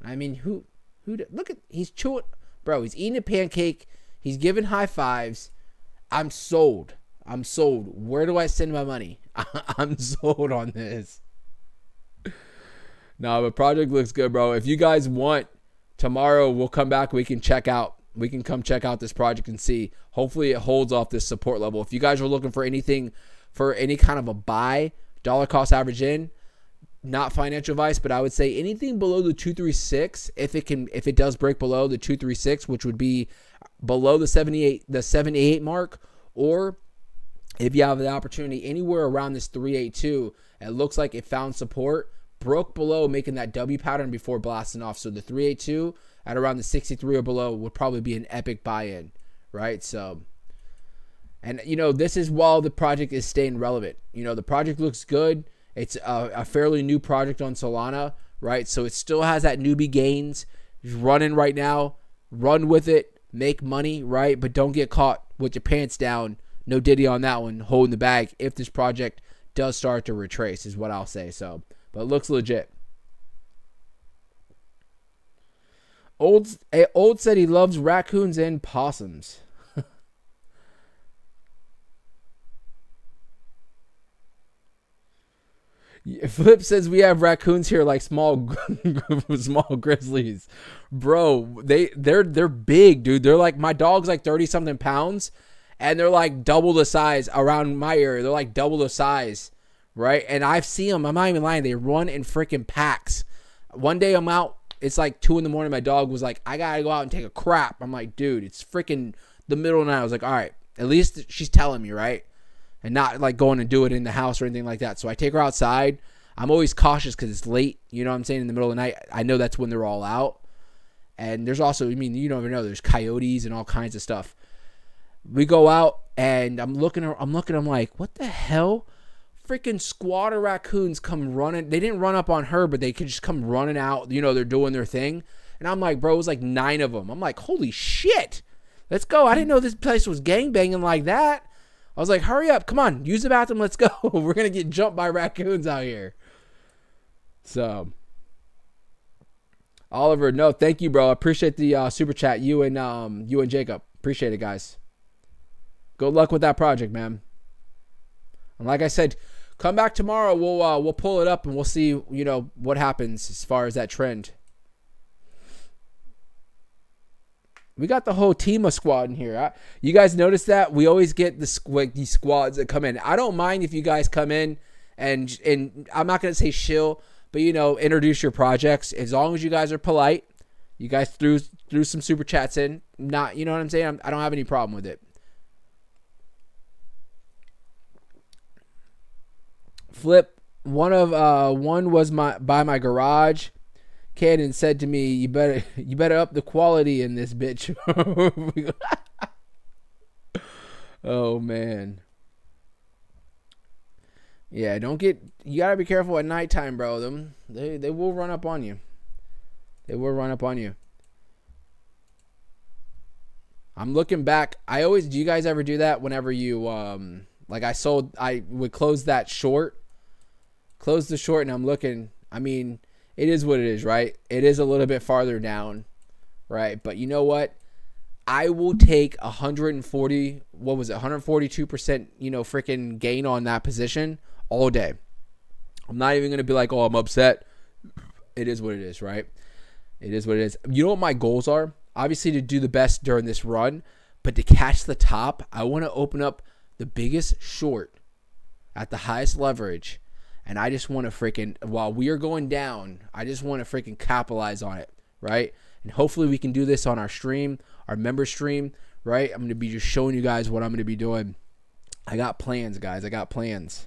I mean, look at, he's chewing. Bro, he's eating a pancake. He's giving high fives. I'm sold. Where do I send my money? I'm sold on this. No, the project looks good, bro. If you guys want, tomorrow we'll come back. We can come check out this project and see. Hopefully it holds off this support level. If you guys are looking for anything, for any kind of a buy, dollar cost average in, not financial advice, but I would say anything below the 236, if it does break below the 236, which would be below the 78 mark, or if you have the opportunity anywhere around this 382, it looks like it found support, broke below, making that W pattern before blasting off. So the 382 at around the 63 or below would probably be an epic buy-in, right? So, and this is while the project is staying relevant. The project looks good. It's a fairly new project on Solana, right? So it still has that newbie gains. It's running right now. Run with it. Make money, right? But don't get caught with your pants down. No Diddy on that one, holding the bag if this project does start to retrace, is what I'll say. So, but it looks legit. Old said he loves raccoons and possums. Flip says we have raccoons here like small grizzlies. Bro, they're big, dude. They're like, my dog's like 30 something pounds, and they're like double the size around my area. They're like double the size, right? And I've seen them. I'm not even lying. They run in freaking packs. One day I'm out. It's like 2 a.m. My dog was like, I gotta go out and take a crap. I'm like, dude, it's freaking the middle of the night. I was like, all right, at least she's telling me, right? And not like going and do it in the house or anything like that. So I take her outside. I'm always cautious because it's late. You know what I'm saying? In the middle of the night, I know that's when they're all out. And there's also, I mean, you never know. There's coyotes and all kinds of stuff. We go out and I'm looking. I'm like, what the hell? Freaking squad of raccoons come running. They didn't run up on her, but they could just come running out. They're doing their thing. And I'm like, bro, it was like 9 of them. I'm like, holy shit. Let's go. I didn't know this place was gangbanging like that. I was like, hurry up. Come on. Use the bathroom. Let's go. We're going to get jumped by raccoons out here. So, Oliver, no, thank you, bro. I appreciate the super chat. You and Jacob. Appreciate it, guys. Good luck with that project, man. And like I said, come back tomorrow. We'll pull it up and we'll see, what happens as far as that trend. We got the whole team of squad in here. You guys notice that? We always get these squads that come in. I don't mind if you guys come in and I'm not going to say shill, but, introduce your projects. As long as you guys are polite, you guys threw some super chats in. Not, you know what I'm saying? I don't have any problem with it. Flip, one was by my garage. Cannon said to me, you better up the quality in this bitch. Oh man. Yeah, you gotta be careful at nighttime, bro. They will run up on you. They will run up on you. I'm looking back. Do you guys ever do that whenever you I would close the short and I'm looking, I mean, it is what it is, right? It is a little bit farther down, right? But you know what? I will take 142%, freaking gain on that position all day. I'm not even going to be like, oh, I'm upset. It is what it is, right? It is what it is. You know what my goals are? Obviously to do the best during this run, but to catch the top, I want to open up the biggest short at the highest leverage. And I just want to freaking, while we are going down, I just want to freaking capitalize on it, right? And hopefully we can do this on our stream, our member stream, right? I'm going to be just showing you guys what I'm going to be doing. I got plans, guys. I got plans.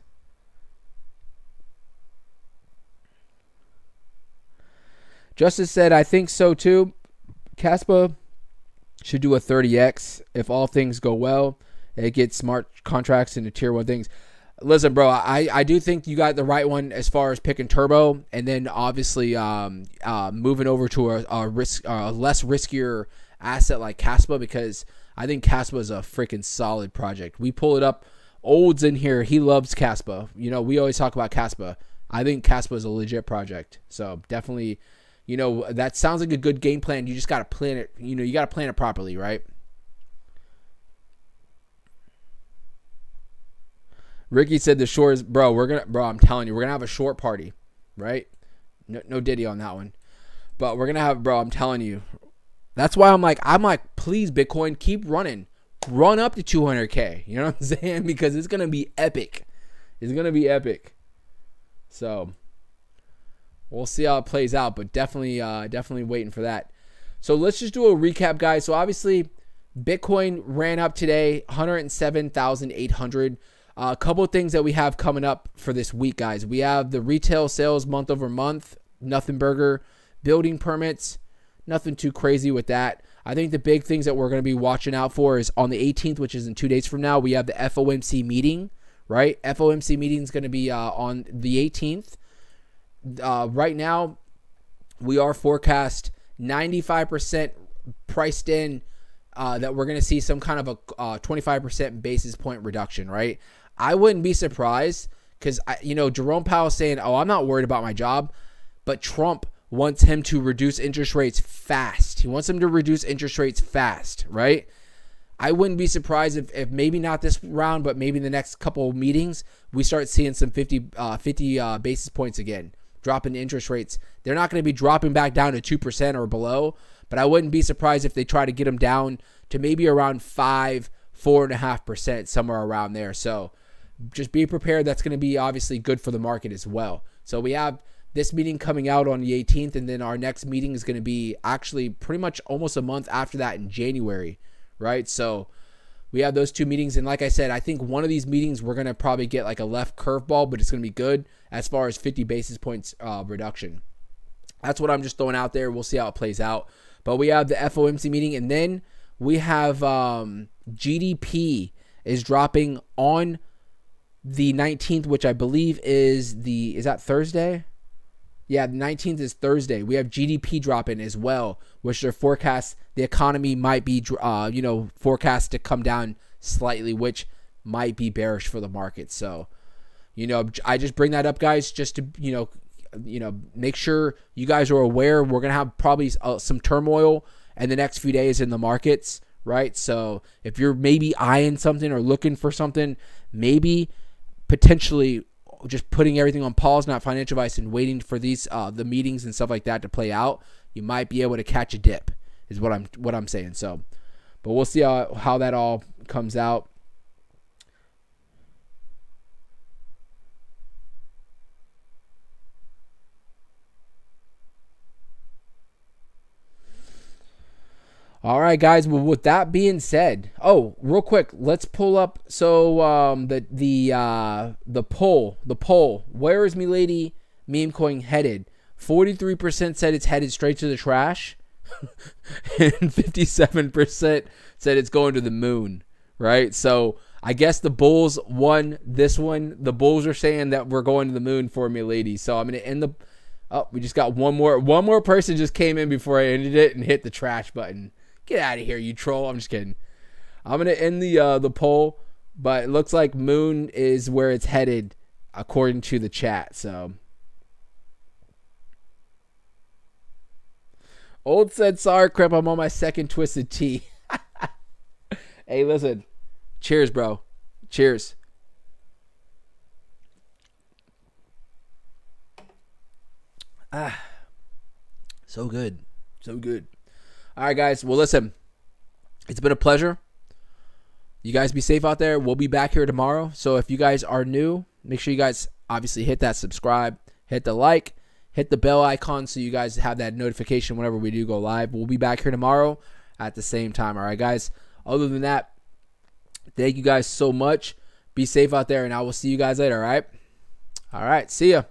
Justice said, I think so too. Caspa should do a 30x if all things go well. It gets smart contracts into tier 1 things. Listen, bro, I do think you got the right one as far as picking turbo, and then obviously moving over to a less riskier asset like Caspa, because I think Caspa is a freaking solid project. We pull it up. Old's in here. He loves Caspa. You know, we always talk about Caspa. I think Caspa is a legit project. So definitely, you know, that sounds like a good game plan. You just got to plan it. You know, you got to plan it properly, right? Ricky said the short is, bro, I'm telling you, we're going to have a short party, right? No Diddy on that one. But we're going to have, bro, I'm telling you. That's why I'm like, please, Bitcoin, keep running. Run up to 200K. You know what I'm saying? Because it's going to be epic. It's going to be epic. So we'll see how it plays out, but definitely waiting for that. So let's just do a recap, guys. So obviously, Bitcoin ran up today, 107,800. A couple of things that we have coming up for this week, guys. We have the retail sales month over month, nothing burger, building permits, nothing too crazy with that. I think the big things that we're going to be watching out for is on the 18th, which is in 2 days from now, we have the FOMC meeting, right? FOMC meeting is going to be on the 18th. Right now, we are forecast 95% priced in that we're going to see some kind of a 25% basis point reduction, right? I wouldn't be surprised because, Jerome Powell is saying, I'm not worried about my job, but Trump wants him to reduce interest rates fast. He wants him to reduce interest rates fast, right? I wouldn't be surprised if maybe not this round, but maybe in the next couple of meetings, we start seeing some 50 basis points again, dropping interest rates. They're not going to be dropping back down to 2% or below, but I wouldn't be surprised if they try to get them down to maybe around 4.5%, somewhere around there. So just be prepared. That's going to be obviously good for the market as well. So we have this meeting coming out on the 18th, and then our next meeting is going to be actually pretty much almost a month after that in January, right? So we have those two meetings, and like I said, I think one of these meetings we're going to probably get like a left curveball, but it's going to be good as far as 50 basis points reduction. That's what I'm just throwing out there. We'll see how it plays out. But we have the FOMC meeting, and then we have GDP is dropping on the 19th, which I believe is that Thursday? Yeah, the 19th is Thursday. We have GDP dropping as well, which they're forecast the economy might be, forecast to come down slightly, which might be bearish for the market. So, I just bring that up, guys, just to, make sure you guys are aware. We're going to have probably some turmoil in the next few days in the markets, right? So if you're maybe eyeing something or looking for something, maybe potentially just putting everything on pause, not financial advice, and waiting for these the meetings and stuff like that to play out, you might be able to catch a dip, is what I'm saying. So, but we'll see how that all comes out. All right, guys. Well, with that being said, real quick, let's pull up. So the poll. Where is Milady Memecoin headed? 43% said it's headed straight to the trash, and 57% said it's going to the moon. Right. So I guess the Bulls won this one. The Bulls are saying that we're going to the moon for Milady. So I'm gonna end the. Oh, we just got one more. One more person just came in before I ended it and hit the trash button. Get out of here, you troll. I'm just kidding. I'm going to end the poll, but it looks like moon is where it's headed according to the chat. So, Old said, sorry, crap, I'm on my second twisted tea. Hey, listen. Cheers, bro. Cheers. So good. So good. All right, guys. Well, listen, it's been a pleasure. You guys be safe out there. We'll be back here tomorrow. So if you guys are new, make sure you guys obviously hit that subscribe, hit the like, hit the bell icon so you guys have that notification whenever we do go live. We'll be back here tomorrow at the same time. All right, guys. Other than that, thank you guys so much. Be safe out there, and I will see you guys later, all right? All right, see ya.